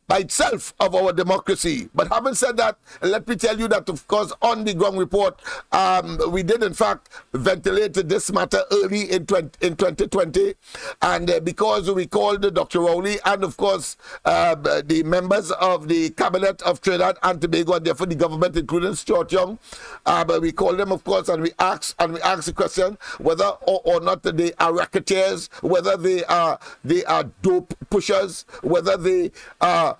by itself of our democracy. But having said that, let me tell you that, of course, on the ground report, we did in fact ventilate this matter early in 2020, and because we called Dr. Rowley and, of course, the members of the cabinet of Trinidad and Tobago, and therefore the government, including Stuart Young, we called them, of course, and we asked the question whether or not they are racketeers, whether they are dope pushers, whether they are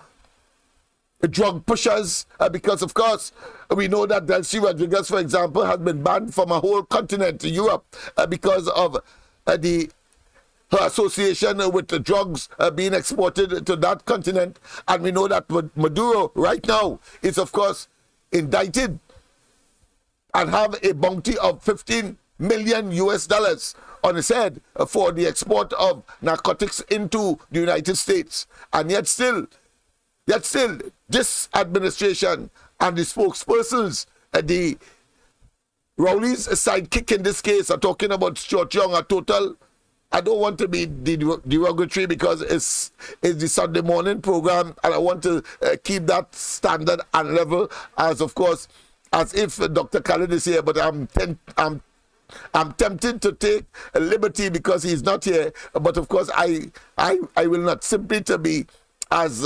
drug pushers, because of course we know that Delcy Rodriguez, for example, has been banned from a whole continent, Europe, because of her association with the drugs being exported to that continent. And we know that Maduro right now is, of course, indicted and have a bounty of $15 million on his head for the export of narcotics into the United States. And yet still, this administration and the spokespersons, the Rowley's sidekick in this case, are talking about Stuart Young, a total, I don't want to be derogatory because it's the Sunday morning program, and I want to keep that standard and level, as of course, as if Dr. Khalid is here, but I'm tempted to take a liberty because he's not here. But of course, I will not, simply to be as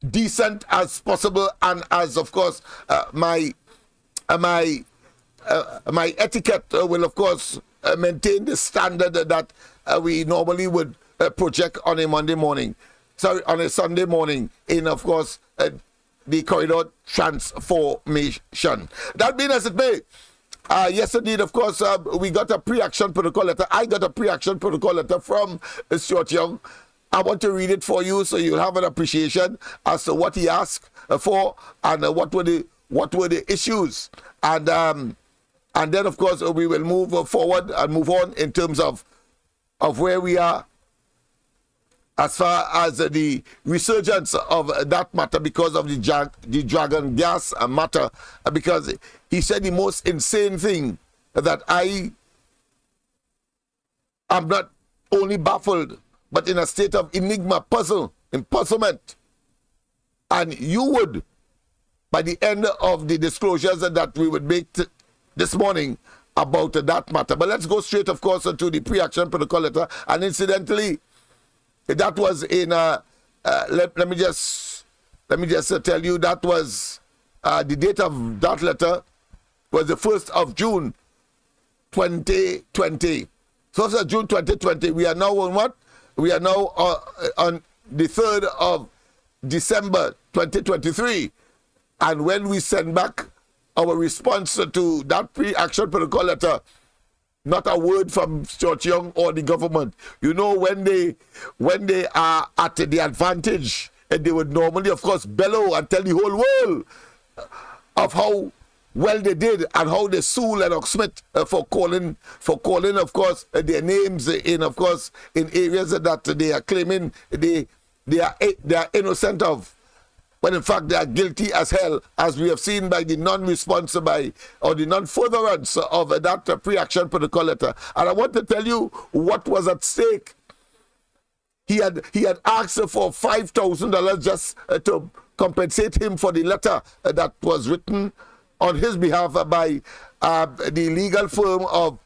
decent as possible, and as of course my etiquette will of course maintain the standard that we normally would project on a Monday morning, on a Sunday morning, in of course the corridor transformation. That being as it may, yes, indeed, of course, we got a pre-action protocol letter. I got a pre-action protocol letter from Stuart Young. I want to read it for you so you'll have an appreciation as to what he asked for, and what were the issues. And then, of course, we will move forward and move on in terms of where we are as far as the resurgence of that matter because of the dragon gas matter, because he said the most insane thing, that I am not only baffled, but in a state of enigma, puzzlement. And you would, by the end of the disclosures that we would make this morning about that matter. But let's go straight, of course, to the pre-action protocol letter. And incidentally, that was in let me just tell you, that was the date of that letter was the 1st of June 2020. 1st of June 2020. We are now on what? We are now on the 3rd of December 2023. And when we send back our response to that pre-action protocol letter, Not a word from Stuart Young or the government. You know, when they are at the advantage, and they would normally, of course, bellow and tell the whole world of how well they did and how they sue Lennox Smith for calling, of course, their names in, of course, in areas that they are claiming they are innocent of, when in fact they are guilty as hell, as we have seen by the non-response or the non-furtherance of that pre-action protocol letter. And I want to tell you what was at stake. He had asked for $5,000 just to compensate him for the letter that was written on his behalf by the legal firm of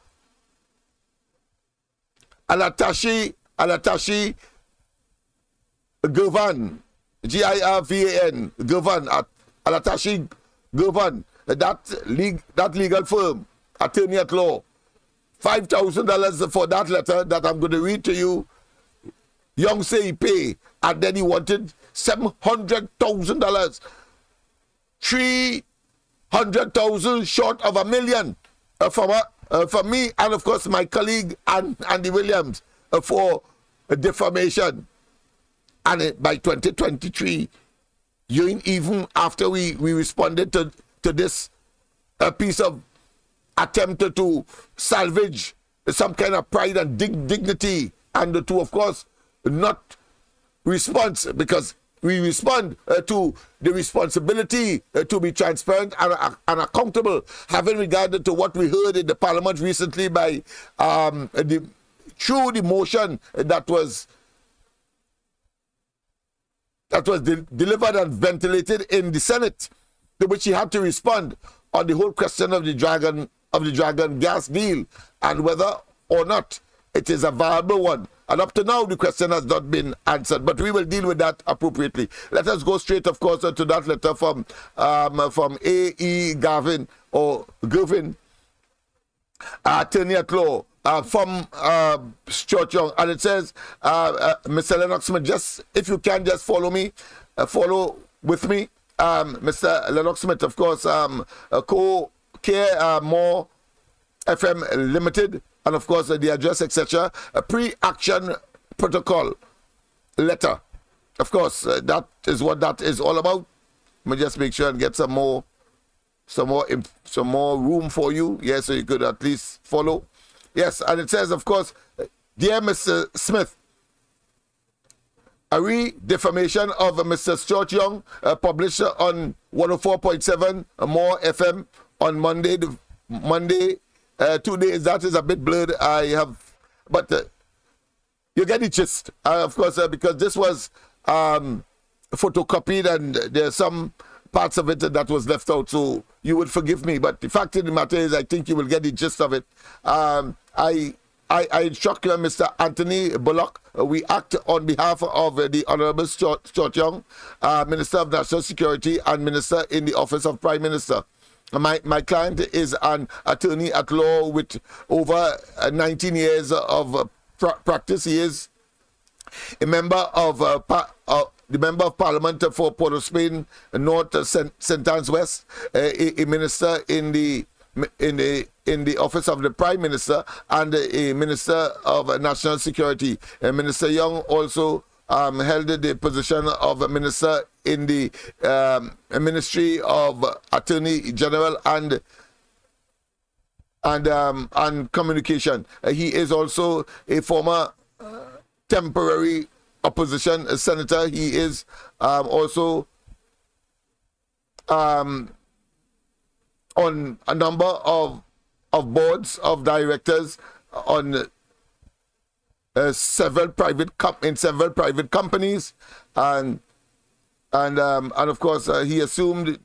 Alatashi Govan, Girvan, Govan, Alatashi Govan, that legal firm, attorney at law. $5,000 for that letter that I'm going to read to you. Young say he pay, and then he wanted $700,000. 300,000 short of $1 million for me and of course my colleague Andy Williams for defamation. And by 2023, even after we responded to this piece of attempt to salvage some kind of pride and dignity, and to, of course, not respond, because we respond to the responsibility to be transparent and accountable, having regard to what we heard in the Parliament recently by through the motion that was delivered and ventilated in the Senate, to which he had to respond on the whole question of the Dragon gas deal and whether or not it is a viable one. And up to now, the question has not been answered, but we will deal with that appropriately. Let us go straight, of course, to that letter from A.E. Gavin, or Govin, attorney at law, from Stuart Young. And it says, Mr. Lennox Smith, just, if you can, just follow with me. Mr. Lennox Smith, of course, co-care more FM Limited, and of course the address, etc. A pre-action protocol letter. Of course, that is what that is all about. Let me just make sure and get some more room for you. Yes, so you could at least follow. Yes, and it says, of course, dear Mr. Smith, a re-defamation of Mr. Stuart Young, published on 104.7 More FM on Monday. 2 days, that is a bit blurred. But you get the gist, of course, because this was photocopied and there's some parts of it that was left out, so you would forgive me. But the fact of the matter is, I think you will get the gist of it. I instruct Mr. Anthony Bullock, we act on behalf of the Honorable Stuart Young, Minister of National Security and Minister in the Office of Prime Minister. My client is an attorney at law with over 19 years of practice. He is a member of the Member of Parliament for Port of Spain North, St. Anne's West, a minister in the Office of the Prime Minister, and a Minister of National Security. Minister Young also held the position of a minister in the Ministry of Attorney General and Communication. He is also a former temporary opposition senator. He is also on a number of boards of directors on several private companies, and of course he assumed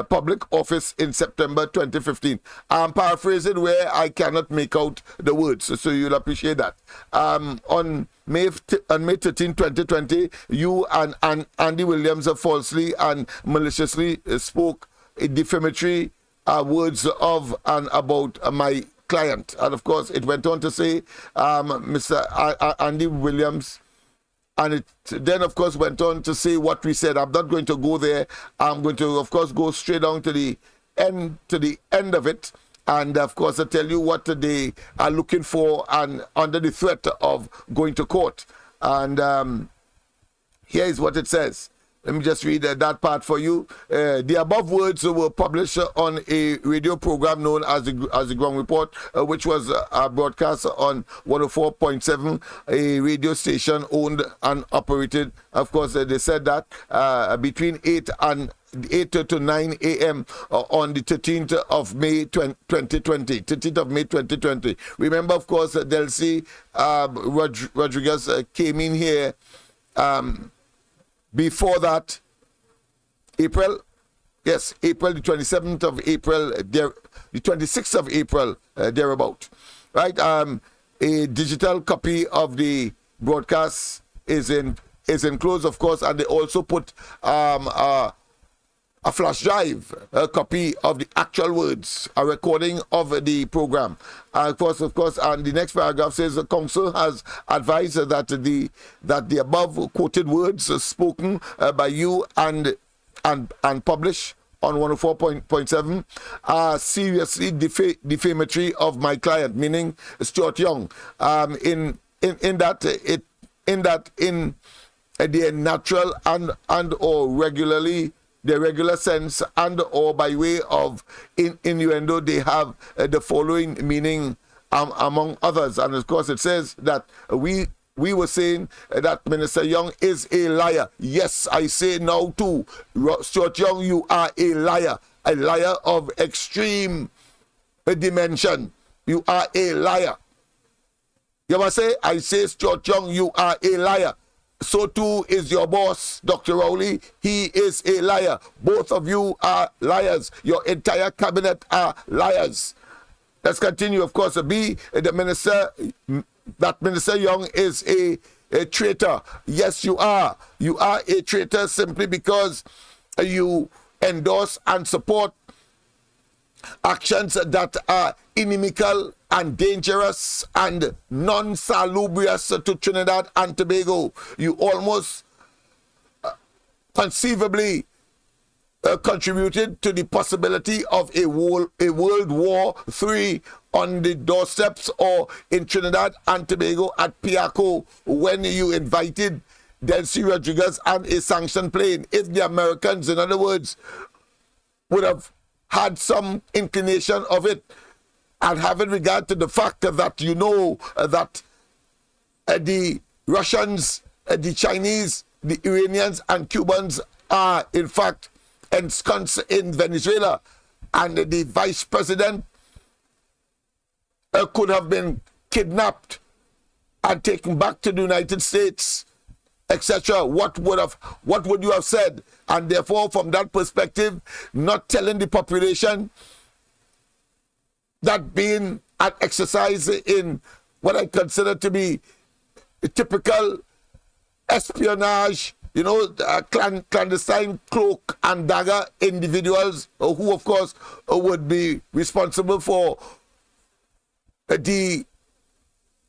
public office in September 2015. I'm paraphrasing where I cannot make out the words, so you'll appreciate that. On May 13, 2020, you and Andy Williams falsely and maliciously spoke defamatory words of and about my client. And of course, it went on to say, Mr. Andy Williams, and it then, of course, went on to say what we said. I'm not going to go there. I'm going to, of course, go straight down to the end of it. and of course I tell you what they are looking for and under the threat of going to court. And here is what it says. Let me just read that part for you. The above words were published on a radio program known as the Ground Report, which was broadcast on 104.7, a radio station owned and operated. Of course, they said that between 8 to 9 a.m. On the 13th of May 2020. 13th of May 2020. Remember, of course, Delcy Rodriguez came in here before that, April the 27th of April, the 26th of April, thereabout. Right? A digital copy of the broadcast is enclosed, of course, and they also put a flash drive, a copy of the actual words, a recording of the program. Of course, and the next paragraph says the council has advised that the above quoted words spoken by you and published on 104.7 are seriously defamatory of my client, meaning Stuart Young. In their natural and or regularly. The regular sense and or by way of innuendo, they have the following meaning among others. And of course it says that we were saying that Minister Young is a liar. Yes, I say now too. Stuart Young, you are a liar of extreme dimension. You are a liar. You ever say, I say Stuart Young, you are a liar. So too is your boss, Dr. Rowley. He is a liar. Both of you are liars. Your entire cabinet are liars. Let's continue, of course. B, the minister, that Minister Young is a traitor. Yes, you are. You are a traitor simply because you endorse and support actions that are inimical and dangerous and non-salubrious to Trinidad and Tobago. You almost conceivably contributed to the possibility of a World War III on the doorsteps or in Trinidad and Tobago at Piaco when you invited Delcy Rodriguez and a sanctioned plane. If the Americans, in other words, would have had some inclination of it, and having regard to the fact that you know that the Russians, the Chinese, the Iranians and Cubans are in fact ensconced in Venezuela, and the vice president could have been kidnapped and taken back to the United States, etc. What would you have said? And therefore, from that perspective, not telling the population that being an exercise in what I consider to be typical espionage, clandestine cloak and dagger individuals who, of course, would be responsible for the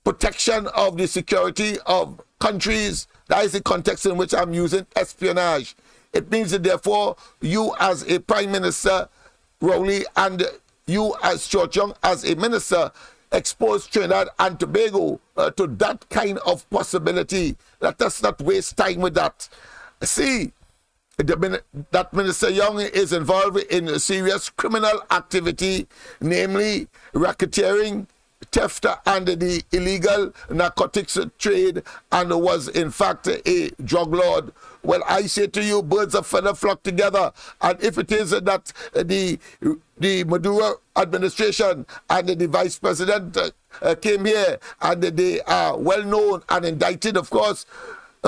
protection of the security of countries. That is the context in which I'm using espionage. It means that, therefore, you as a Prime Minister, Rowley, and you as Stuart Young as a minister exposed Trinidad and Tobago to that kind of possibility. Let us not waste time with that. See, that Minister Young is involved in serious criminal activity, namely racketeering, theft, and the illegal narcotics trade, and was in fact a drug lord. Well, I say to you, birds of feather flock together. And if it is that the Maduro administration and the vice president came here and they are well known and indicted, of course,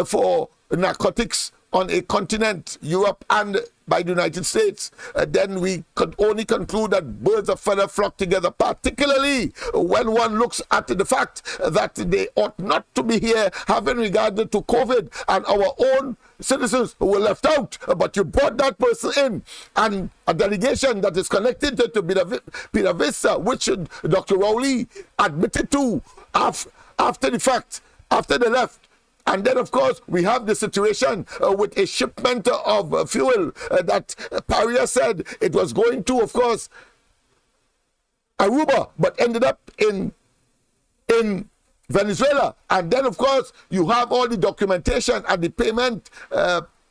for narcotics on a continent, Europe, and by the United States, then we could only conclude that birds of feather flock together, particularly when one looks at the fact that they ought not to be here having regard to COVID and our own citizens who were left out, but you brought that person in, and a delegation that is connected to Peter Vista, which Dr. Rowley admitted to after the fact, after they left. And then, of course, we have the situation with a shipment of fuel that Paria said it was going to, of course, Aruba, but ended up in Venezuela. And then, of course, you have all the documentation and the payment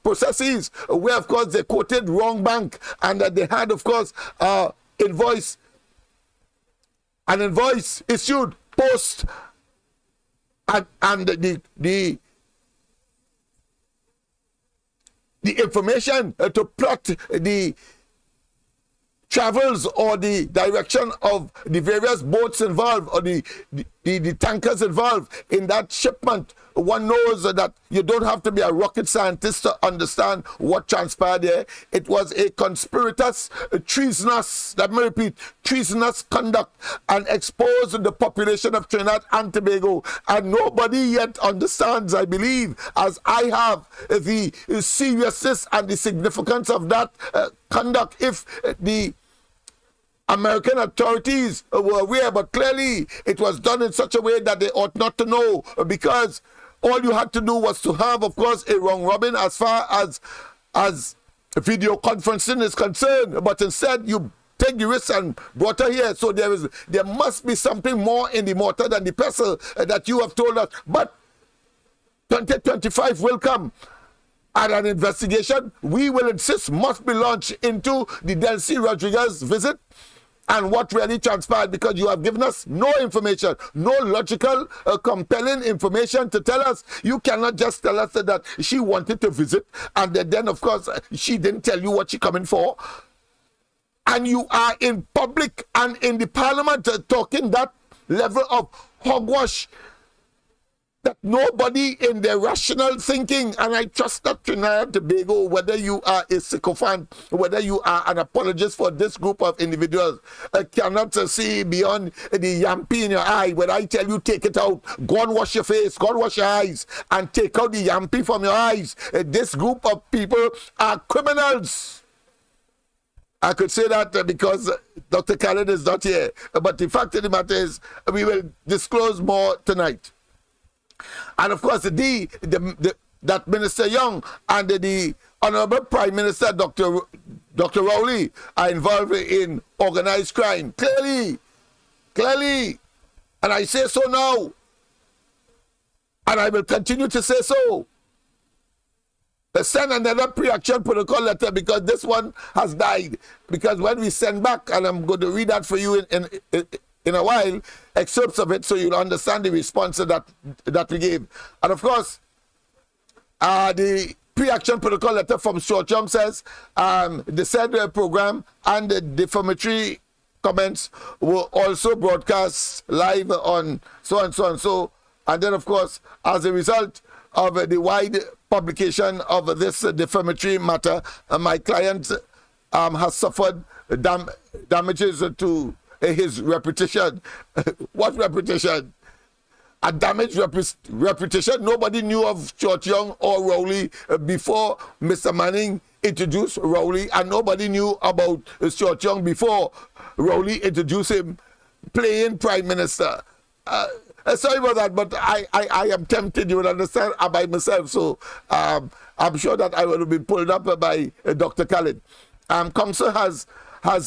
processes where, of course, they quoted wrong bank, and that they had, of course, an invoice issued post, and the information to plot the travels or the direction of the various boats involved, or the tankers involved in that shipment. One knows that you don't have to be a rocket scientist to understand what transpired there. It was a conspiratous, treasonous, let me repeat, treasonous conduct, and exposed the population of Trinidad and Tobago. And nobody yet understands, I believe, as I have, the seriousness and the significance of that conduct. If the American authorities were aware, but clearly it was done in such a way that they ought not to know, because all you had to do was to have, of course, a round robin as far as video conferencing is concerned, but instead you take the risk and brought her here. So there must be something more in the mortar than the pestle that you have told us. But 2025 will come, and an investigation, we will insist, must be launched into the Delcy Rodriguez visit and what really transpired, because you have given us no information, no logical, compelling information to tell us. You cannot just tell us that she wanted to visit, and then, of course, she didn't tell you what she coming for. And you are in public and in the parliament talking that level of hogwash that nobody in their rational thinking, and I trust that Trinidad and Tobago, whether you are a sycophant, whether you are an apologist for this group of individuals, cannot see beyond the yampy in your eye. When I tell you take it out, go and wash your face, go and wash your eyes, and take out the yampy from your eyes. This group of people are criminals. I could say that because Dr. Khaled is not here, but the fact of the matter is we will disclose more tonight. And of course, that Minister Young and the Honorable Prime Minister Dr. Rowley are involved in organized crime. Clearly, and I say so now, and I will continue to say so. Send another pre-action protocol letter, because this one has died. Because when we send back, and I'm going to read that for you in a while, excerpts of it, so you'll understand the response that we gave. And of course, the pre-action protocol letter from Stuart Young says the said program and the defamatory comments were also broadcast live on so and so and so. And then, of course, as a result of the wide publication of this defamatory matter, my client has suffered damages to his reputation. What reputation? A damaged reputation. Nobody knew of Stuart Young or Rowley before Mr. Manning introduced Rowley, and nobody knew about Stuart Young before Rowley introduced him playing Prime Minister. Sorry about that, but I am tempted, you will understand, by myself. So I'm sure that I will be pulled up by Dr. Khaled. Council has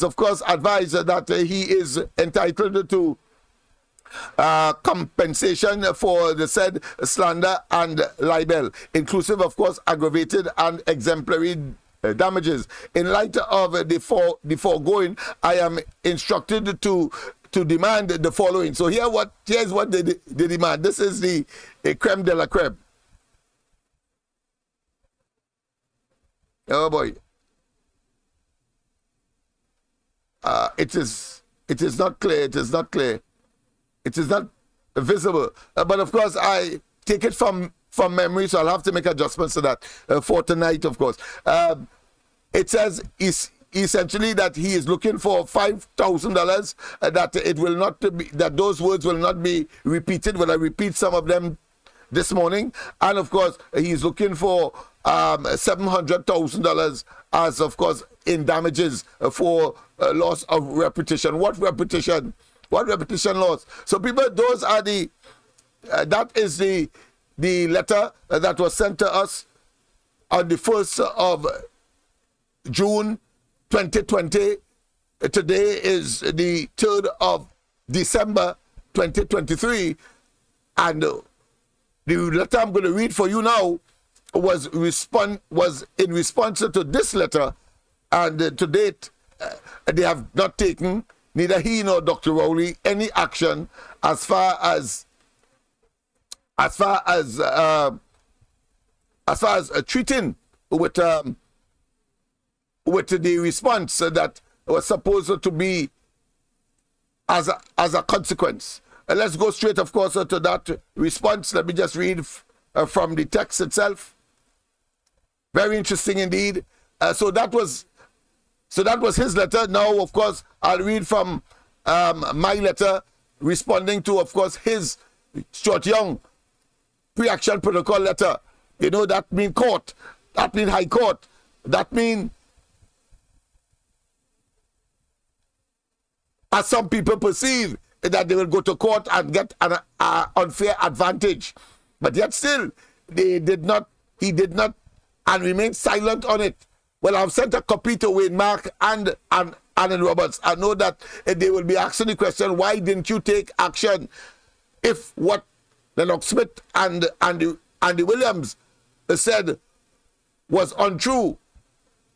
of course advised that he is entitled to compensation for the said slander and libel, inclusive, of course, aggravated and exemplary damages. In light of the foregoing, I am instructed to demand the following. So here's what they demand. This is the creme de la creme. Oh boy. It is not clear. It is not clear. It is not visible. But of course, I take it from memory, so I'll have to make adjustments to that for tonight, of course. It says essentially that he is looking for $5,000, that it will not be, that those words will not be repeated. Will I repeat some of them this morning? And of course, he's looking for $700,000 as, of course, in damages for loss of reputation. What reputation? What reputation loss? So people, those are that is the letter that was sent to us on the 1st of June 2020, today is the 3rd of December 2023, and the letter I'm going to read for you now was in response to this letter, and to date they have not taken, neither he nor Dr. Rowley, any action as far as treating with the response that was supposed to be as a consequence. Let's go straight, of course, to that response. Let me just read from the text itself. Very interesting indeed. So that was his letter. Now, of course, I'll read from my letter responding to, of course, his Stuart Young pre-action protocol letter. You know, that mean court, that mean high court, that mean, as some people perceive, that they will go to court and get an unfair advantage. But yet still, he did not, and remained silent on it. Well, I've sent a copy to Wayne Mark and Alan Roberts. I know that they will be asking the question, why didn't you take action if what Lennox Smith and Andy Williams said was untrue?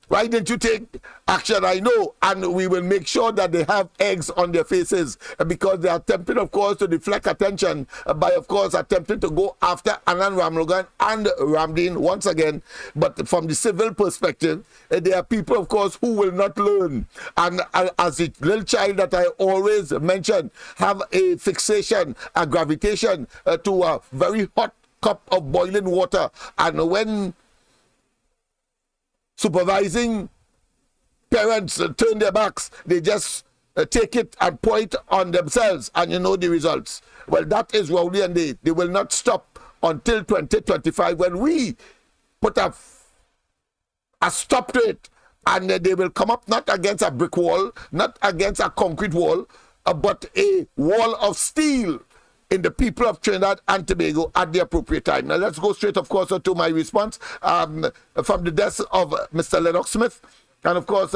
Why didn't you take action? I know, and we will make sure that they have eggs on their faces, because they are attempting, of course, to deflect attention by, of course, attempting to go after Anand Ramlogan and Ramdeen once again. But from the civil perspective, there are people, of course, who will not learn. And as a little child that I always mention, have a fixation, a gravitation to a very hot cup of boiling water. And when supervising parents turn their backs, they just take it and pour it on themselves, and you know the results. Well, that is Rowley, and they will not stop until 2025, when we put a stop to it, and they will come up not against a brick wall, not against a concrete wall, but a wall of steel in the people of Trinidad and Tobago at the appropriate time. Now let's go straight, of course, to my response from the desk of Mr. Lennox Smith, and of course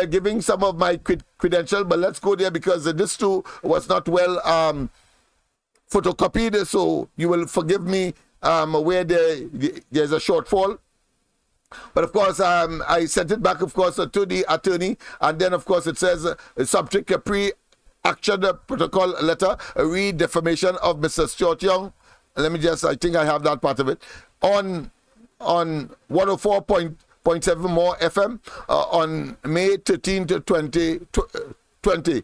giving some of my credentials, but let's go there because this too was not well photocopied, so you will forgive me where there's a shortfall. But of course, I sent it back, of course, to the attorney, and then of course it says subject a pre-action protocol letter, read defamation of Mr. Stuart Young. Let me just, I think I have that part of it, on 104.7 more FM on May 13 to 2020,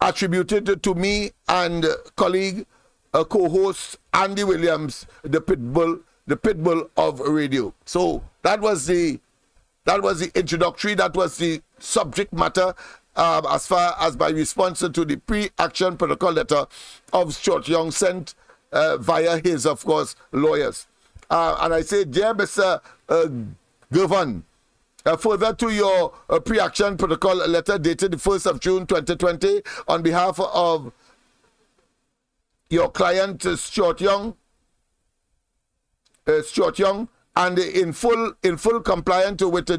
attributed to me and colleague, co-host Andy Williams, the pitbull of radio. So that was the introductory, that was the subject matter as far as my response to the pre-action protocol letter of Stuart Young sent via his, of course, lawyers. And I say, dear Mr. Govan, further to your pre-action protocol letter dated the 1st of June 2020, on behalf of your client Stuart Young, and in full compliance with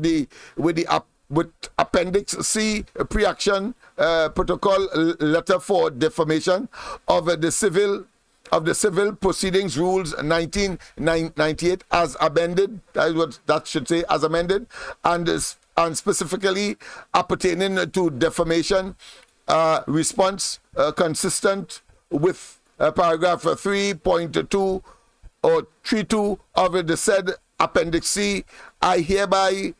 Appendix C pre-action protocol letter for defamation of the civil proceedings rules 1998 as amended. That is what that should say, as amended, and specifically appertaining to defamation response consistent with paragraph 3.2 or 3.2 of the said Appendix C. I hereby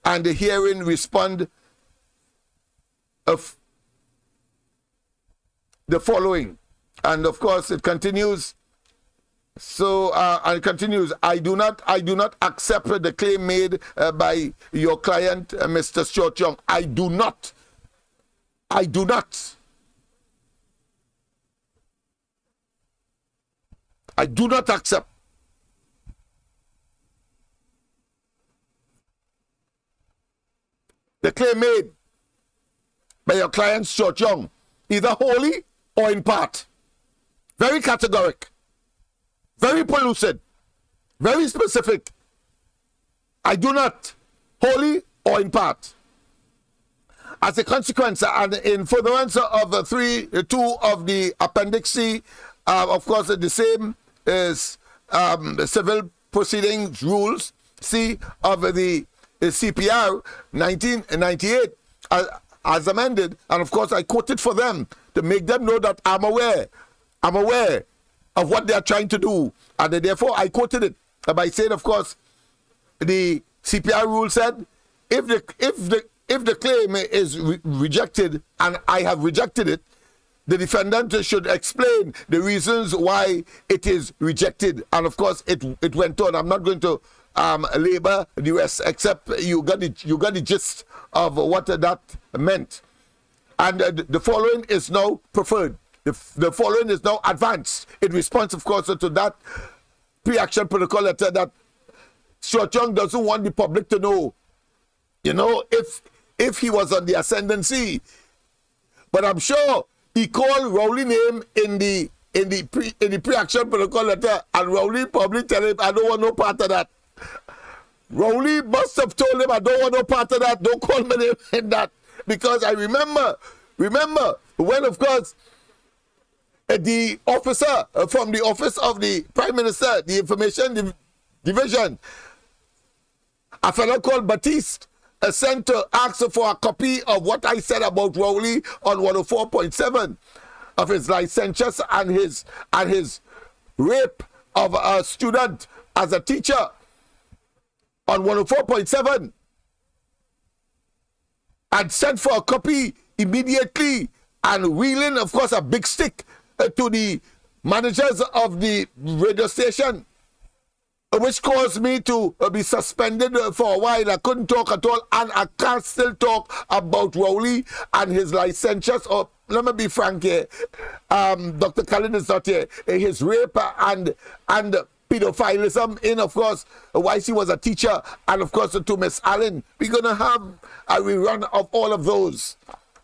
and herein respond of the following. And of course it continues. So and it continues, I do not accept the claim made by your client Mr. Stuart Young. I do not accept the claim made by your client Stuart Young, either wholly or in part. Very categoric, very pellucid, very specific. I do not, wholly or in part, as a consequence, and in furtherance of the 2 of the Appendix C, of course, the same is civil proceedings rules C of the CPR 1998 as amended, and of course I quoted for them to make them know that I'm aware of what they are trying to do, and therefore I quoted it by saying, of course, the CPR rule said if the claim is rejected, and I have rejected it, the defendant should explain the reasons why it is rejected. And of course, it went on. I'm not going to labor the rest, except you got the gist of what that meant. And the following is now preferred. The following is now advanced in response, of course, to that pre-action protocol letter that Stuart Young doesn't want the public to know, if he was on the ascendancy. But I'm sure he called Rowley name in the pre-action protocol letter, and Rowley probably tell him, I don't want no part of that. Rowley must have told him, I don't want no part of that. Don't call my name in that. Because I remember when, of course, the officer from the office of the Prime Minister, the Information Division, a fellow called Baptiste, sent to ask for a copy of what I said about Rowley on 104.7 of his licentious and his rape of a student as a teacher on 104.7, and sent for a copy immediately, and wheeling, of course, a big stick to the managers of the radio station, which caused me to be suspended for a while. I couldn't talk at all, and I can't still talk about Rowley and his licentious, or let me be frank here, Dr. Cullen is not here, his rape and pedophilism in, of course, while she was a teacher, and of course to Miss Allen. We're going to have a rerun of all of those.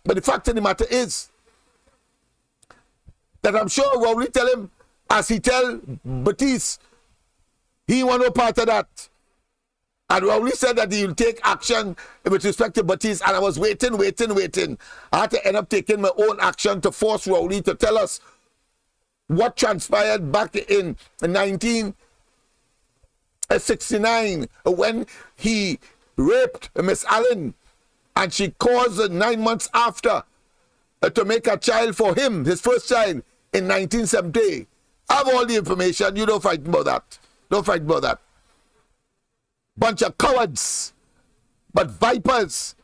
But the fact of the matter is that I'm sure Rowley tell him, as he tell Baptiste, he want no part of that. And Rowley said that he will take action with respect to Baptiste, and I was waiting. I had to end up taking my own action to force Rowley to tell us what transpired back in 1969 when he raped Miss Allen, and she caused 9 months after to make a child for him, his first child, in 1970. I have all the information. You don't fight about that. Don't fight about that. Bunch of cowards, but vipers.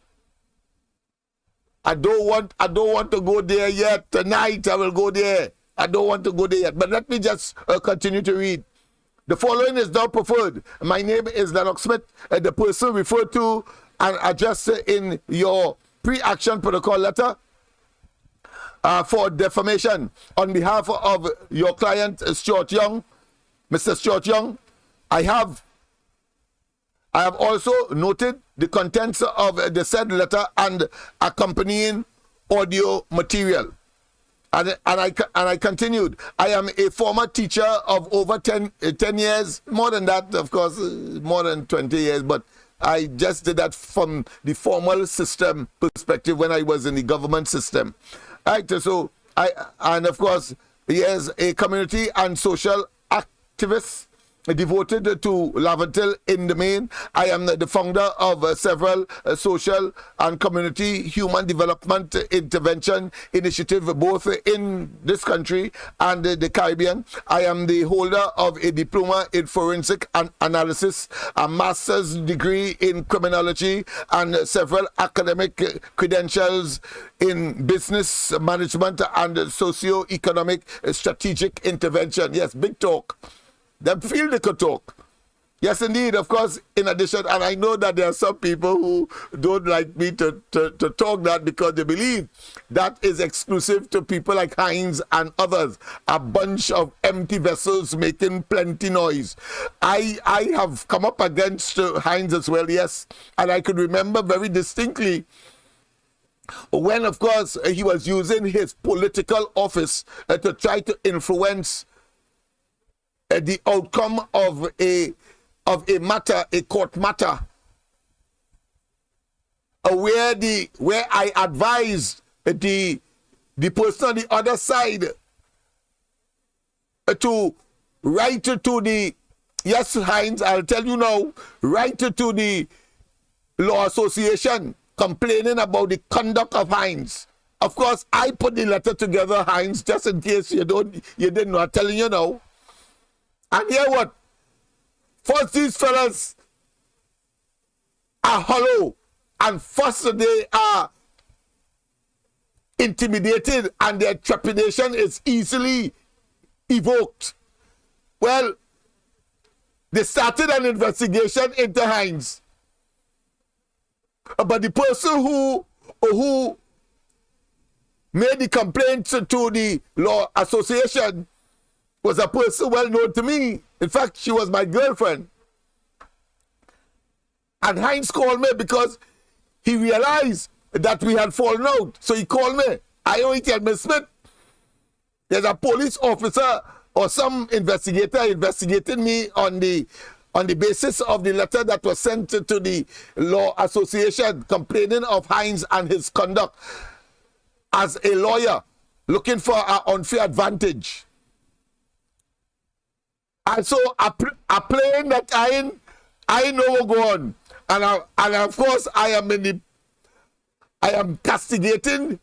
I don't want to go there yet. Tonight I will go there. I don't want to go there yet. But let me just continue to read. The following is now preferred. My name is Lennox Smith, the person referred to and addressed in your pre-action protocol letter for defamation on behalf of your client, Stuart Young, Mr. Stuart Young. I have also noted the contents of the said letter and accompanying audio material. And I continued. I am a former teacher of over 10 years, more than that, of course, more than 20 years, but I just did that from the formal system perspective when I was in the government system. Right, so and of course, he is a community and social activist devoted to Laventille in the main. I am the founder of several social and community human development intervention initiative both in this country and the Caribbean. I am the holder of a diploma in forensic analysis, a master's degree in criminology, and several academic credentials in business management and socio-economic strategic intervention. Yes, big talk. Them feel they could talk. Yes, indeed, of course, in addition, and I know that there are some people who don't like me to talk that because they believe that is exclusive to people like Hines and others, a bunch of empty vessels making plenty noise. I have come up against Hines as well, yes, and I could remember very distinctly when, of course, he was using his political office to try to influence the outcome of a matter, a court matter, where I advised the person on the other side to write to the, yes, Hines, I'll tell you now, write to the Law Association complaining about the conduct of Hines. Of course, I put the letter together, Hines, just in case you didn't know. I'm telling you now. And hear what? First, these fellas are hollow, and first they are intimidated, and their trepidation is easily evoked. Well, they started an investigation into Hines. But the person who made the complaint to the Law Association was a person well known to me. In fact, she was my girlfriend. And Hines called me because he realized that we had fallen out. So he called me. I only tell Miss Smith, there's a police officer or some investigator investigating me on the basis of the letter that was sent to the Law Association complaining of Hines and his conduct as a lawyer looking for an unfair advantage. And so a plane that I know will go on. And of course I am castigating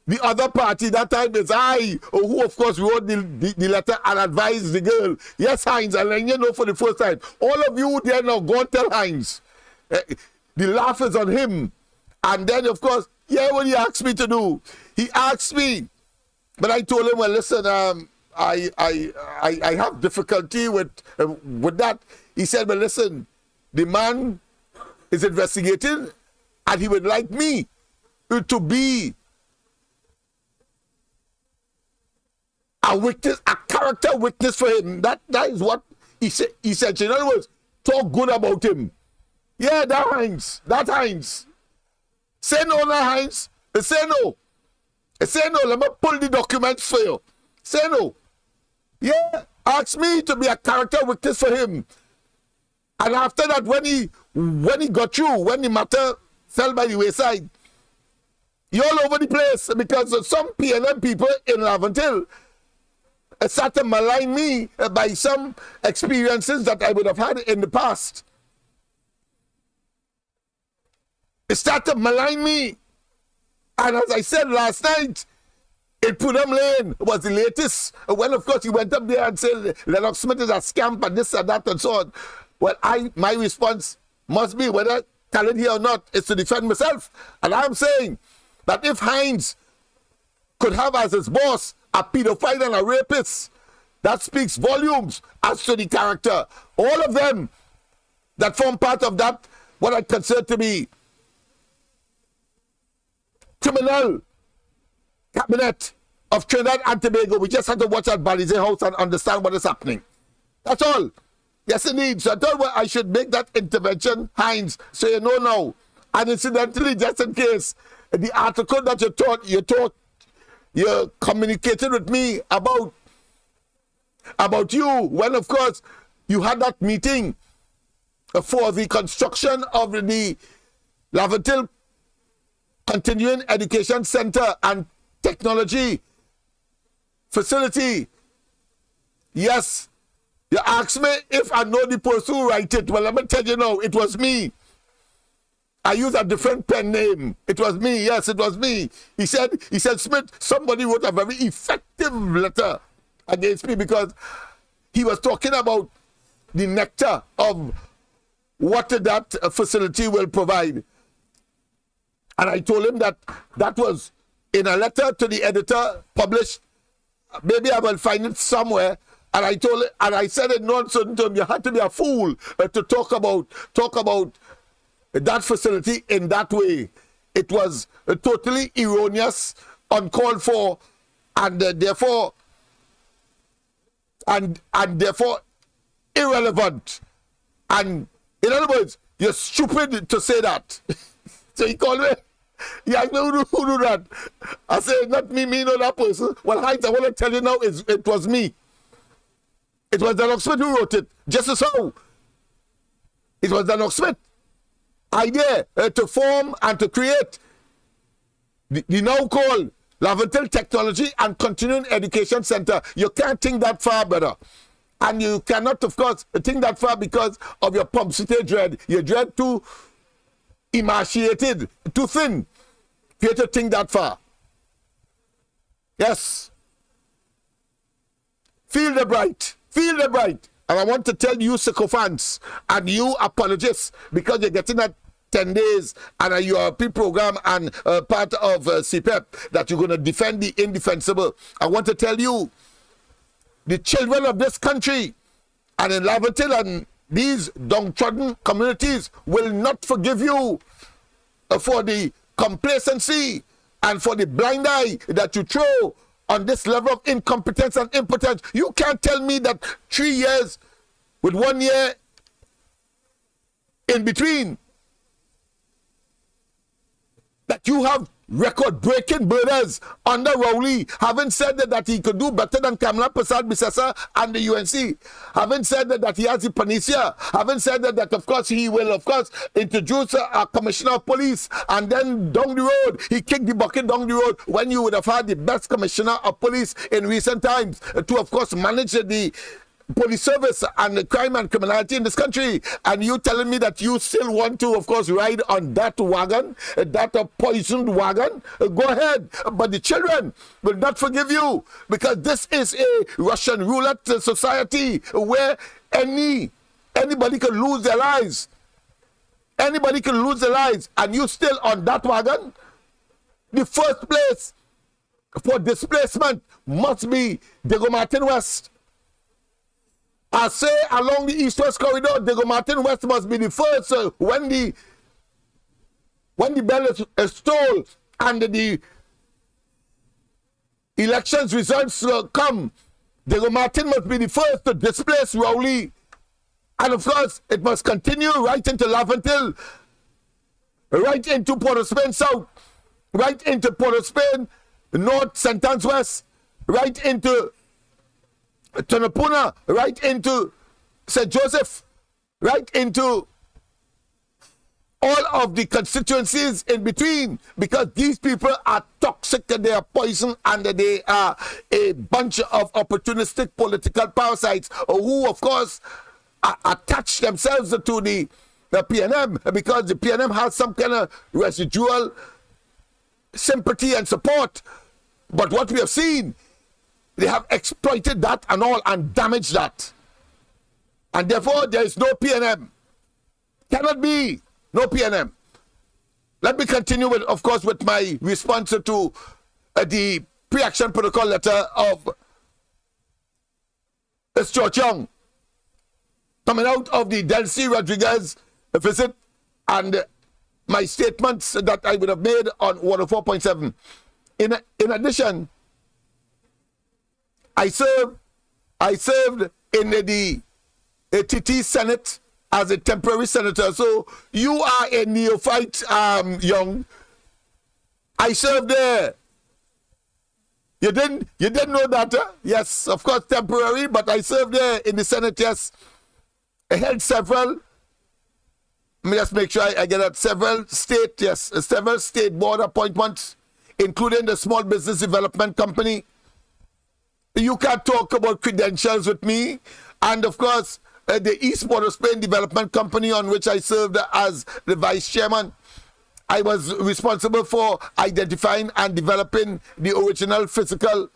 the other party. That time is I, who of course wrote the letter and advised the girl. Yes, Hines, and then you know for the first time, all of you there now, go and tell Hines. The laugh is on him. And then of course, yeah, what he asked me to do, he asked me, but I told him, well, listen, I have difficulty with that. He said, well, listen, the man is investigating, and he would like me to be a witness, a character witness for him. That is what he said. He said, in other words, talk good about him. Yeah, that Hines. Say no, not Hines. Say no. Say no. Let me pull the documents for you. Say no. Yeah, ask me to be a character witness for him. And after that, when he got through, when the matter fell by the wayside, you're all over the place because some PNM people in Laventille started to malign me by some experiences that I would have had in the past. It started to malign me. And as I said last night, in Pudam Lane was the latest. When, of course, he went up there and said, Lennox Smith is a scamp and this and that and so on. Well, my response must be, whether tell it here or not, is to defend myself. And I'm saying that if Hines could have as his boss a pedophile and a rapist, that speaks volumes as to the character. All of them that form part of that, what I consider to be criminal cabinet of Trinidad and Tobago. We just have to watch at Balize House and understand what is happening. That's all. Yes, indeed. So I thought I should make that intervention, Hines, so you know now. And incidentally, just in case, the article that you communicated with me about you, when of course you had that meeting for the construction of the Laventille Continuing Education Center and Technology Facility. Yes, you asked me if I know the person who wrote it. Well, let me tell you now, it was me. I used a different pen name. It was me. Yes, it was me. He said, Smith, somebody wrote a very effective letter against me because he was talking about the nectar of what that facility will provide. And I told him that was in a letter to the editor published. Maybe I will find it somewhere. And I told it, and I said it nonsense to him. You had to be a fool to talk about that facility in that way. It was totally erroneous, uncalled for, and therefore irrelevant. And in other words, you're stupid to say that. So he called me. He asked me who do that. I said, not me, no that person. Well, Heinz, I want to tell you now, it was me. It was Lennox Smith who wrote it. Just as how. It was Lennox Smith idea to form and to create the now called Lameduck Technology and Continuing Education Center. You can't think that far, brother. And you cannot, of course, think that far because of your publicity dread. Your dread too emaciated, too thin for you to think that far. Yes. Feel the bright. Feel the bright. And I want to tell you sycophants and you apologists, because you're getting that 10 days and you are a program and part of CPEP, that you're going to defend the indefensible. I want to tell you, the children of this country and in Lameduck and these downtrodden communities will not forgive you for the complacency and for the blind eye that you throw on this level of incompetence and impotence. You can't tell me that 3 years with 1 year in between, that you have record-breaking murders under Rowley, having said that he could do better than Kamala Persad-Bissessar and the UNC, having said that he has the panacea, having said that of course he will of course introduce a commissioner of police, and then down the road he kicked the bucket down the road when you would have had the best commissioner of police in recent times to of course manage the police service and the crime and criminality in this country. And you telling me that you still want to of course ride on that wagon, that poisoned wagon? Go ahead, but the children will not forgive you, because this is a Russian roulette society where anybody can lose their lives. Anybody can lose their lives, and you still on that wagon. The first place for displacement must be Diego Martin West. I say along the east-west corridor, Diego Martin West must be the first when the bell is tolled and the elections results come. Diego Martin must be the first to displace Rowley. And of course, it must continue right into Lameduck, right into Port of Spain South, right into Port of Spain North, St. Anne's West, right into Tonopuna, right into St. Joseph, right into all of the constituencies in between, because these people are toxic, they are poison, and they are a bunch of opportunistic political parasites who, of course, attach themselves to the PNM, because the PNM has some kind of residual sympathy and support. But what we have seen, they have exploited that and all and damaged that. And therefore, there is no PNM. Cannot be no PNM. Let me continue with, of course, with my response to the pre-action protocol letter of George Young, coming out of the Delcy Rodriguez visit and my statements that I would have made on 104.7. In addition, I served in the TT Senate as a temporary senator. So you are a neophyte, Young. I served there. You didn't know that? Yes, of course, temporary, but I served there in the Senate. Yes, I held several. Let me just make sure I get that. Several state board appointments, including the Small Business Development Company. You can't talk about credentials with me. And of course, the East Port of Spain Development Company, on which I served as the vice chairman. I was responsible for identifying and developing the original physical,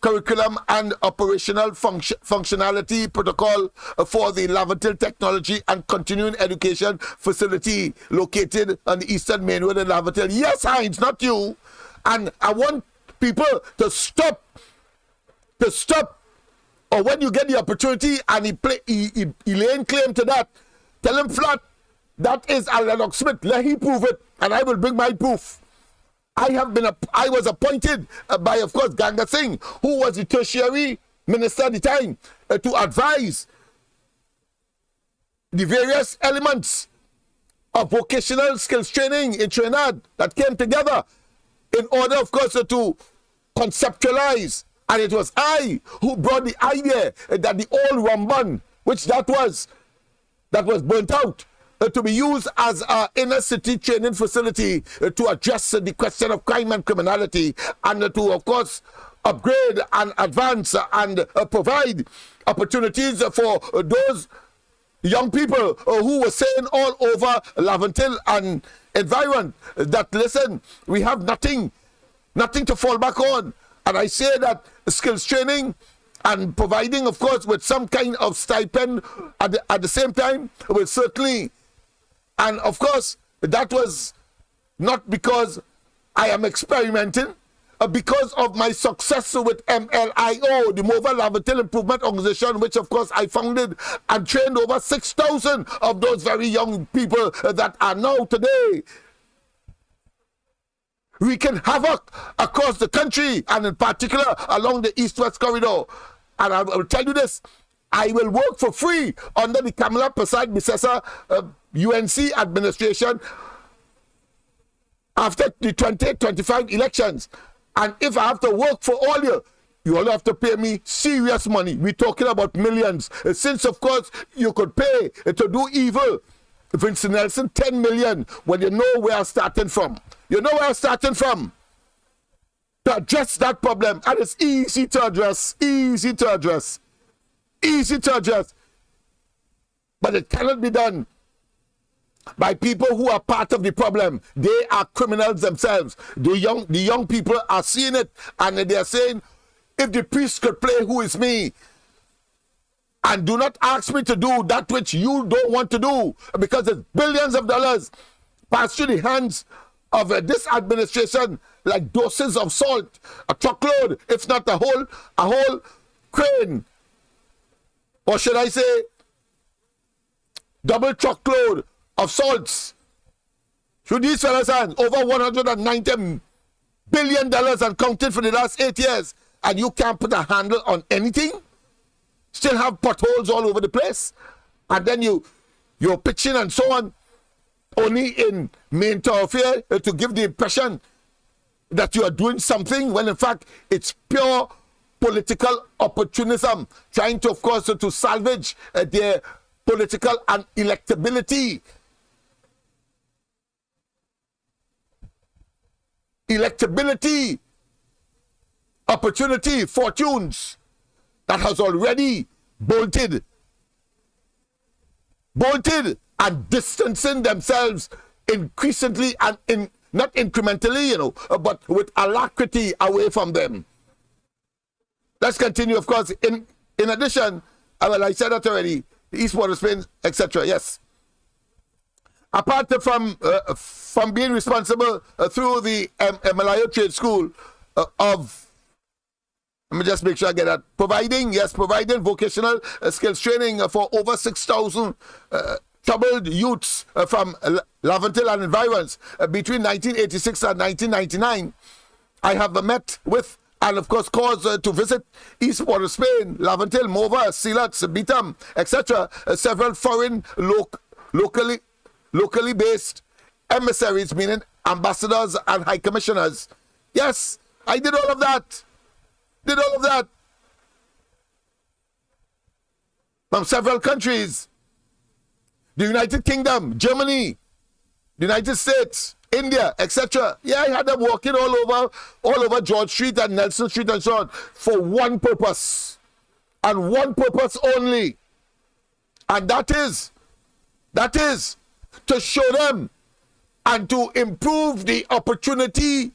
curriculum and operational functionality protocol for the Lameduck Technology and Continuing Education Facility located on the Eastern Main Road in Lameduck. Yes, Heinz, not you. And I want people to stop, or when you get the opportunity and he laying claim to that, tell him flat, that is a Lennox Smith. Let him prove it, and I will bring my proof. I was appointed by, of course, Ganga Singh, who was the tertiary minister at the time, to advise the various elements of vocational skills training in Trinidad that came together in order, of course, to conceptualize. And it was I who brought the idea that the old Ramban, which that was burnt out, to be used as an inner city training facility to address the question of crime and criminality, and to, of course, upgrade and advance and provide opportunities for those young people who were saying all over Laventille and environment that, listen, we have nothing to fall back on. And I say that skills training and providing, of course, with some kind of stipend at the same time will certainly, and of course, that was not because I am experimenting, because of my success with MLIO, the Mobile Laventille Improvement Organization, which of course I founded and trained over 6,000 of those very young people that are now today wreaking havoc across the country, and in particular along the east-west corridor. And I will tell you this, I will work for free under the Kamala Prasad Bisesa UNC administration after the 2025 elections. And if I have to work for all you all have to pay me serious money. We're talking about millions. Since, of course, you could pay to do evil, Vincent Nelson, 10 million, when you know where I'm starting from. You know where I'm starting from. To address that problem. And it's easy to address. Easy to address. Easy to address. But it cannot be done by people who are part of the problem. They are criminals themselves. The young people are seeing it, and they are saying, if the priest could play Who Is Me, and do not ask me to do that which you don't want to do, because it's billions of dollars passed through the hands of this administration like doses of salt, a truckload, if not a whole crane, or should I say double truckload of salts through these fellas' hands, over $190 billion and counting for the last 8 years, and you can't put a handle on anything? Still have potholes all over the place, and then you're pitching and so on, only in main thoroughfare to give the impression that you are doing something, when in fact it's pure political opportunism, trying to, of course, to salvage their political and electability. Electability, opportunity, fortunes that has already bolted and distancing themselves increasingly and not incrementally, but with alacrity away from them. Let's continue, of course. In addition, well, I said that already, Eastwater Spain, etc. Yes. Apart from being responsible through the MLIO Trade School of, let me just make sure I get that, providing vocational skills training for over 6,000 troubled youths from Laventille and environs between 1986 and 1999. I have met with, and of course caused to visit Eastwater Spain, Laventille, Mova, Silat, Bitam, etc. Several foreign locally based emissaries, meaning ambassadors and high commissioners. Yes, I did all of that. From several countries. The United Kingdom, Germany, the United States, India, etc. Yeah, I had them walking all over George Street and Nelson Street and so on for one purpose, and one purpose only. And that is to show them and to improve the opportunity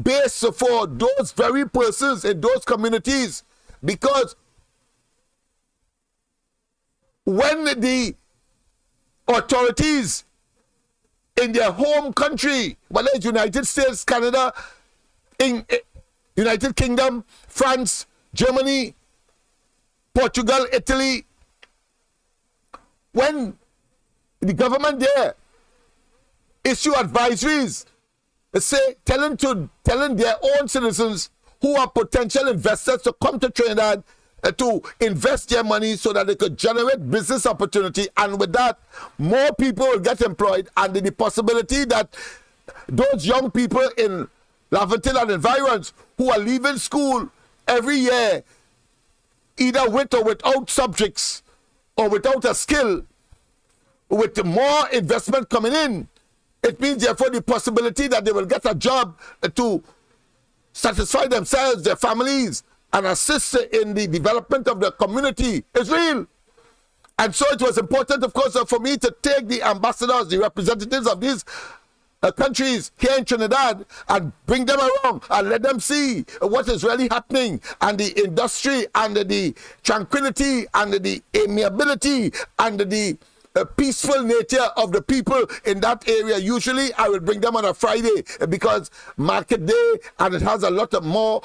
base for those very persons in those communities. Because when the authorities in their home country, whether it's United States, Canada, in United Kingdom, France, Germany, Portugal, Italy, when the government there issue advisories, telling their own citizens who are potential investors to come to Trinidad to invest their money so that they could generate business opportunity, and with that more people will get employed, and the possibility that those young people in Laventille and environs who are leaving school every year either with or without subjects or without a skill with more investment coming in, it means therefore the possibility that they will get a job to satisfy themselves, their families, and assist in the development of the community is real. And so it was important, of course, for me to take the ambassadors, the representatives of these countries here in Trinidad and bring them around and let them see what is really happening, and the industry and the tranquility and the amiability and the peaceful nature of the people in that area. Usually I will bring them on a Friday because market day, and it has a lot of more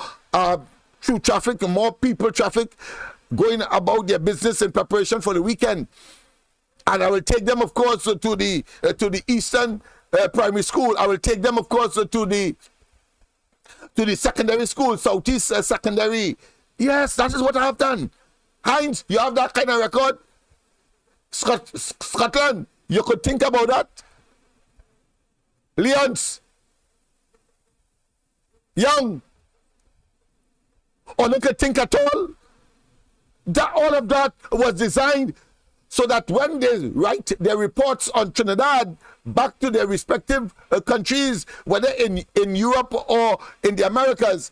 through traffic, more people traffic going about their business in preparation for the weekend. And I will take them, of course, to the Eastern primary school. I will take them, of course, to the secondary school, Southeast Secondary. Yes, that is what I have done. Heinz, you have that kind of record? Scotland, you could think about that. Leons, Young, or you could think at all. That all of that was designed so that when they write their reports on Trinidad back to their respective countries, whether in Europe or in the Americas,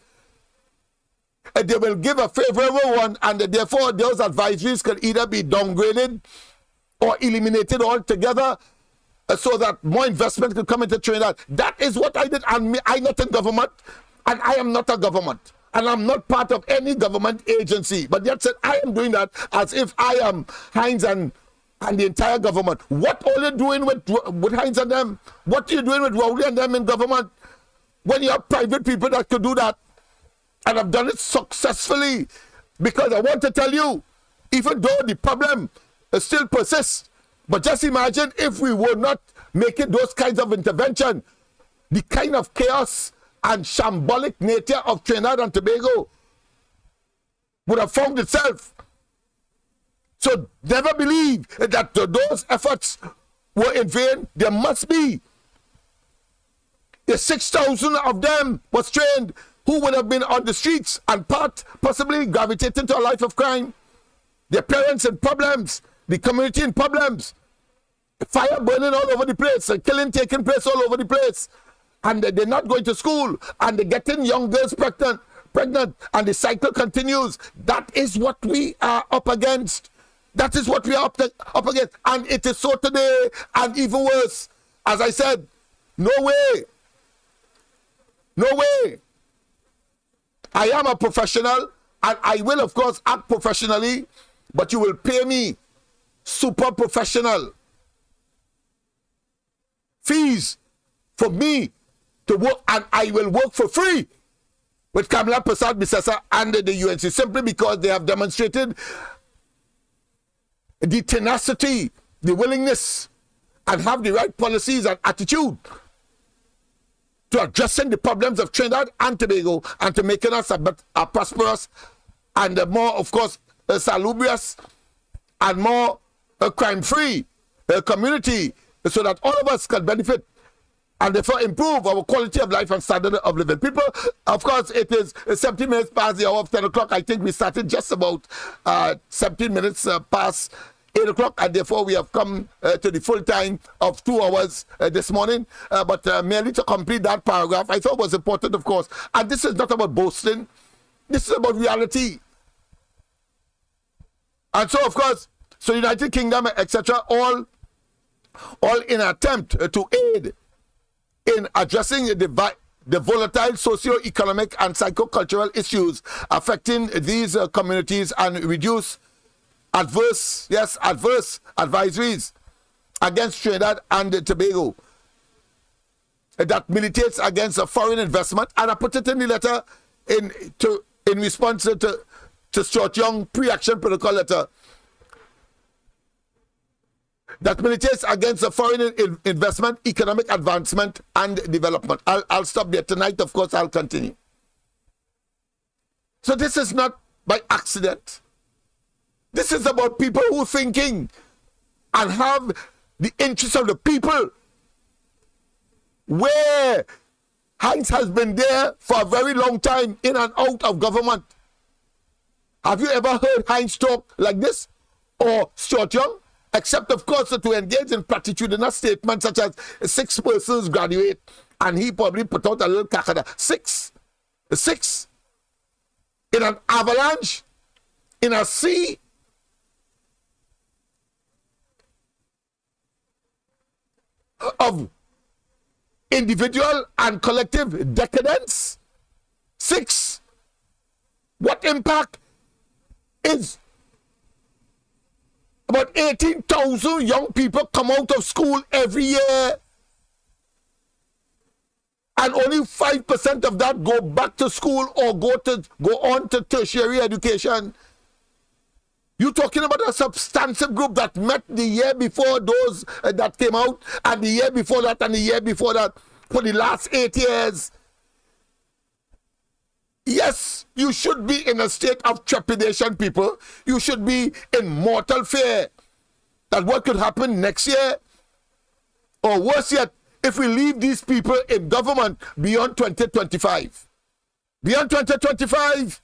they will give a favorable one, and therefore those advisories can either be downgraded or eliminated altogether, so that more investment can come into Trinidad. That is what I did. And I'm not in government, and I am not a government, and I'm not part of any government agency. But yet said I am doing that as if I am Heinz and the entire government. What are you doing with Heinz and them? What are you doing with Rowley and them in government? When you have private people that could do that, and have done it successfully. Because I want to tell you, even though the problem still persists, but just imagine if we were not making those kinds of intervention, the kind of chaos and shambolic nature of Trinidad and Tobago would have found itself. So never believe that those efforts were in vain. There must be. The 6,000 of them was trained who would have been on the streets and possibly gravitating to a life of crime. Their parents in problems, the community in problems, fire burning all over the place, killing taking place all over the place, and they're not going to school, and they're getting young girls pregnant, and the cycle continues. That is what we are up against. That is what we are up against, and it is so today, and even worse. As I said, no way. I am a professional, and I will, of course, act professionally, but you will pay me super professional fees for me to work, and I will work for free with Kamala Prasad Bisesa and the UNC, simply because they have demonstrated the tenacity, the willingness, and have the right policies and attitude to addressing the problems of Trinidad and Tobago, and to making us a prosperous and a more, of course, salubrious and more crime-free community, so that all of us can benefit and therefore improve our quality of life and standard of living. People, of course, it is 17 minutes past the hour of 10 o'clock. I think we started just about 17 minutes past 8 o'clock, and therefore we have come to the full time of 2 hours this morning. But merely to complete that paragraph, I thought was important, of course. And this is not about boasting. This is about reality. And so, of course, so United Kingdom, etc., all in an attempt to aid in addressing the volatile socio-economic and psycho-cultural issues affecting these communities, and reduce adverse advisories against Trinidad and Tobago that militates against a foreign investment. And I put it in the letter in response to Stuart Young pre-action protocol letter, that militates against a foreign investment, economic advancement, and development. I'll stop there. Tonight, of course, I'll continue. So this is not by accident. This is about people who are thinking and have the interests of the people, where Heinz has been there for a very long time, in and out of government. Have you ever heard Heinz talk like this? Or Stuart Young? except of course to engage in platitudinous statements such as 6 persons graduate, and he probably put out a little cacada. 6 in an avalanche, in a sea of individual and collective decadence. 6. What impact is about 18,000 young people come out of school every year, and only 5% of that go back to school or go on to tertiary education. You're talking about a substantive group that met the year before those that came out, and the year before that, and the year before that, for the last 8 years. Yes, you should be in a state of trepidation, people. You should be in mortal fear that what could happen next year, or worse yet, if we leave these people in government beyond 2025. Beyond 2025,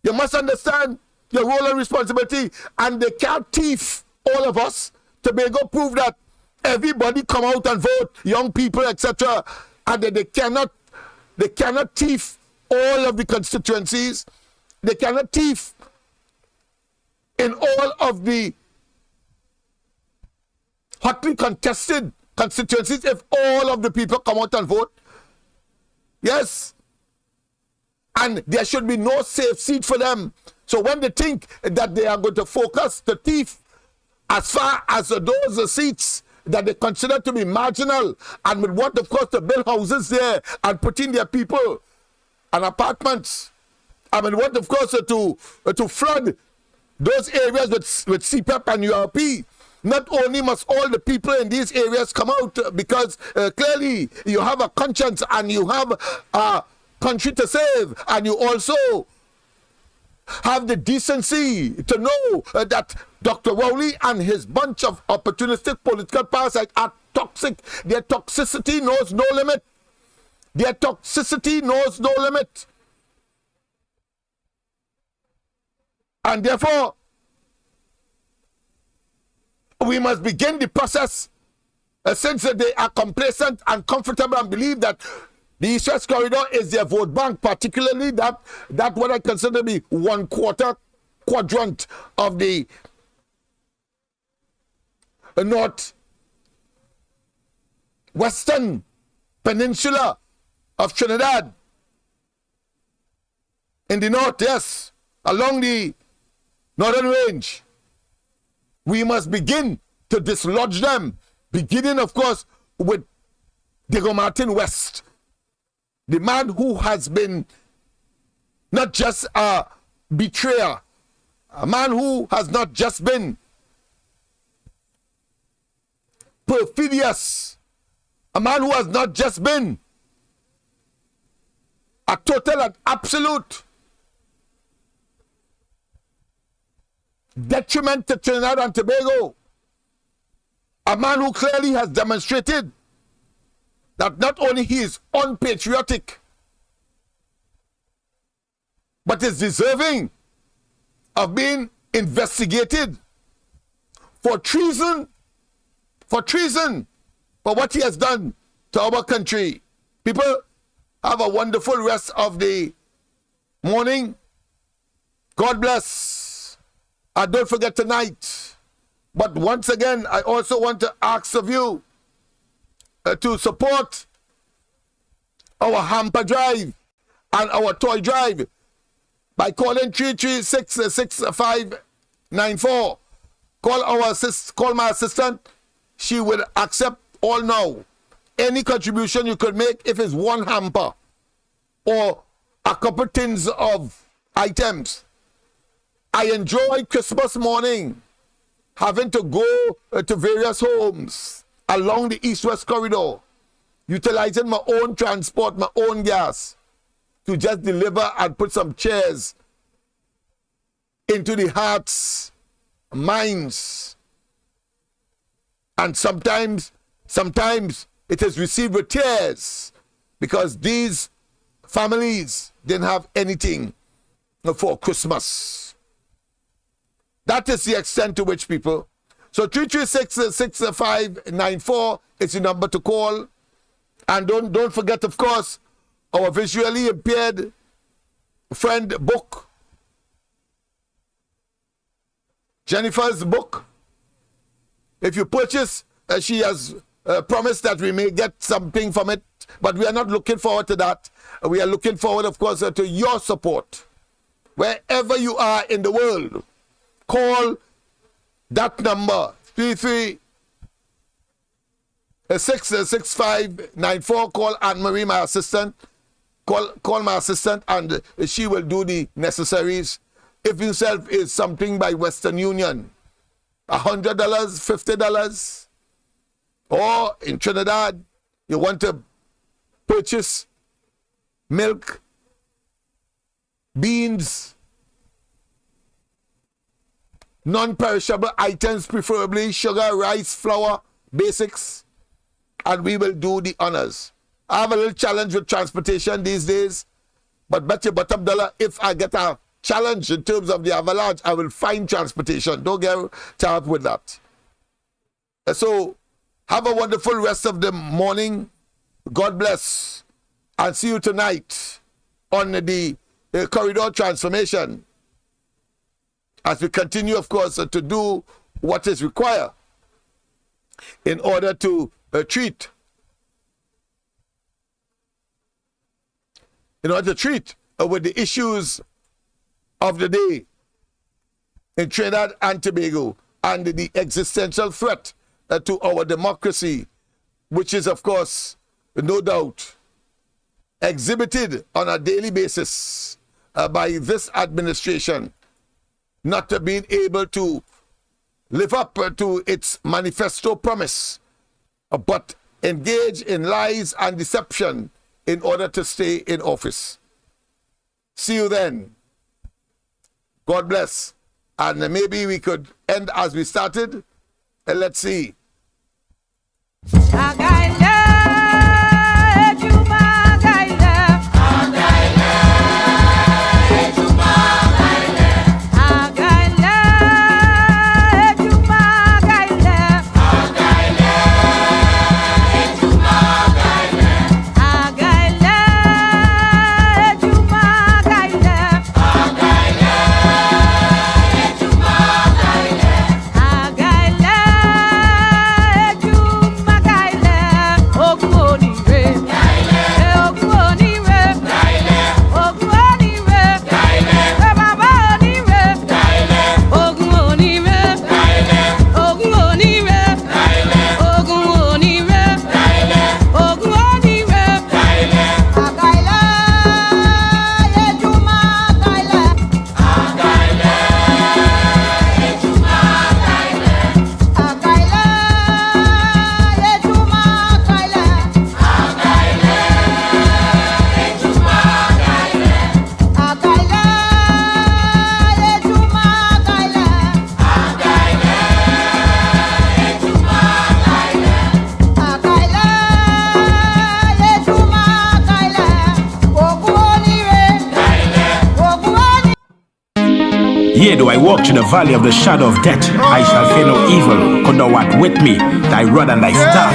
you must understand your role and responsibility, and they can't thief all of us. Tobago proved that everybody come out and vote, young people, etc., and they cannot thief all of the constituencies. They cannot thief in all of the hotly contested constituencies if all of the people come out and vote. Yes. And there should be no safe seat for them. So when they think that they are going to focus the thief as far as those seats that they consider to be marginal, and would want, of course, to build houses there and put in their people and apartments, I mean, what, of course, to flood those areas with CPEP and URP. Not only must all the people in these areas come out, because clearly you have a conscience and you have a country to save, and you also have the decency to know that Dr. Rowley and his bunch of opportunistic political parasites are toxic. Their toxicity knows no limit. Their toxicity knows no limit. And therefore, we must begin the process since they are complacent and comfortable and believe that the East-West Corridor is their vote bank, particularly that what I consider to be 1/4 quadrant of the northwestern peninsula of Trinidad. In the north, yes, along the northern range. We must begin to dislodge them, beginning, of course, with Diego Martin West, the man who has been not just a betrayer, a man who has not just been perfidious, a man who has not just been a total and absolute detriment to Trinidad and Tobago, a man who clearly has demonstrated that not only he is unpatriotic, but is deserving of being investigated for treason, for what he has done to our country. People, have a wonderful rest of the morning. God bless. And don't forget tonight. But once again, I also want to ask of you to support our hamper drive and our toy drive by calling 336-6594. Call my assistant. She will accept all now. Any contribution you could make, if it's one hamper or a couple tins of items. I enjoy Christmas morning having to go to various homes along the East-West Corridor, utilizing my own transport, my own gas, to just deliver and put some chairs into the hearts, minds, and sometimes it is received with tears because these families didn't have anything for Christmas. That is the extent to which people. So 336-6594 is the number to call. And don't forget, of course, our visually impaired friend book. Jennifer's book. If you purchase, she has promised that we may get something from it, but we are not looking forward to that. We are looking forward, of course, to your support. Wherever you are in the world, call that number, 336-6594. Call Anne-Marie, my assistant. Call my assistant, and she will do the necessaries. If yourself is something by Western Union, $100, $50, or in Trinidad, you want to purchase milk, beans, non-perishable items, preferably sugar, rice, flour, basics, and we will do the honors. I have a little challenge with transportation these days, but bet your bottom dollar, if I get a challenge in terms of the avalanche, I will find transportation. Don't get tied up with that. So have a wonderful rest of the morning. God bless, and see you tonight on the corridor transformation as we continue, of course, to do what is required in order to treat with the issues of the day in Trinidad and Tobago and the existential threat to our democracy, which is, of course, no doubt, exhibited on a daily basis by this administration, not being able to live up to its manifesto promise, but engage in lies and deception in order to stay in office. See you then. God bless. And maybe we could end as we started. Let's see. Yea, though I walk through the valley of the shadow of death, I shall fear no evil, for thou art with me, thy rod and thy staff.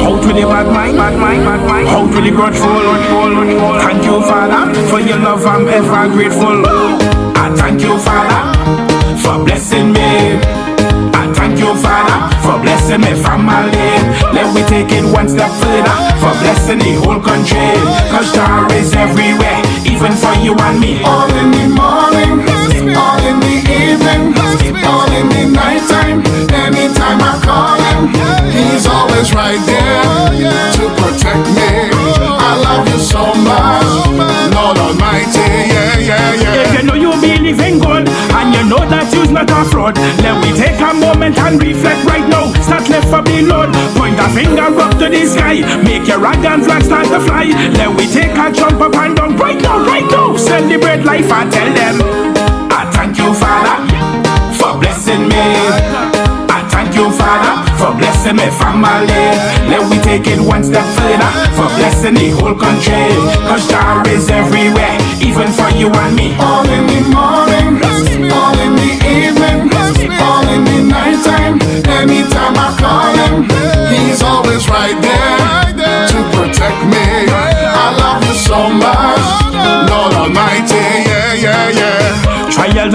Out with the bad mind, out with the grudgeful. Thank you, Father, for your love, I'm ever grateful. I thank you, Father, for blessing me. I thank you, Father, for blessing me family. Let me take it one step further, for blessing the whole country. Cause Jah is everywhere, even for you and me. All in the morning, all in the evening, all in the night time. Anytime I call him, he's always right there to protect me. I love you so much, Lord Almighty, yeah. If you know you believe in God, and you know that you's not a fraud, let me take a moment and reflect right now. Start left for being Lord, point a finger up to the sky, make your rag and flag start to fly. Let me take a jump up and down right now. Celebrate life and tell them, I thank you, Father, for blessing me. I thank you, Father, for blessing my family. Let me take it one step further, for blessing the whole country. Cause Jah is everywhere, even for you and me. All in the morning, all in the evening, all in the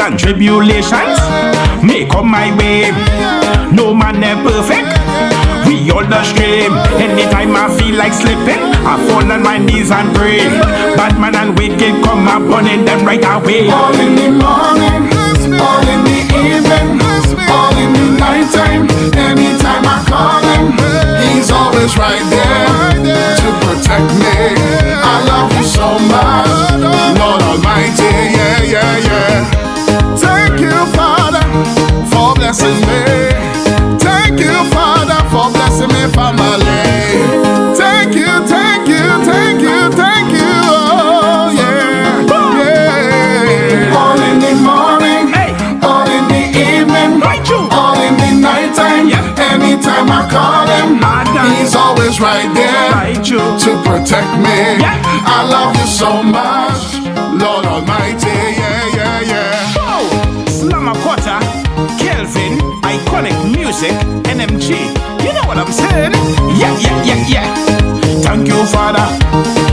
and tribulations may come my way. No man is perfect, we all the stream. Anytime I feel like slipping, I fall on my knees and pray. Bad man and wicked come upon them right away. All in the morning, all in the evening, all in the nighttime. Anytime I call him, he's always right there to protect me. I love you so much, Lord Almighty, yeah, yeah, yeah. Thank you, Father, for blessing me. Thank you, Father, for blessing me, family. Thank you, thank you, thank you, thank you, oh yeah, yeah. All in the morning, all in the evening, all in the nighttime. Anytime I call him, he's always right there to protect me. I love you so much, Lord Almighty, yeah, yeah, yeah. Slammer Quarter, Kelvin, iconic music, NMG. You know what I'm saying? Yeah, yeah, yeah, yeah. Thank you, Father.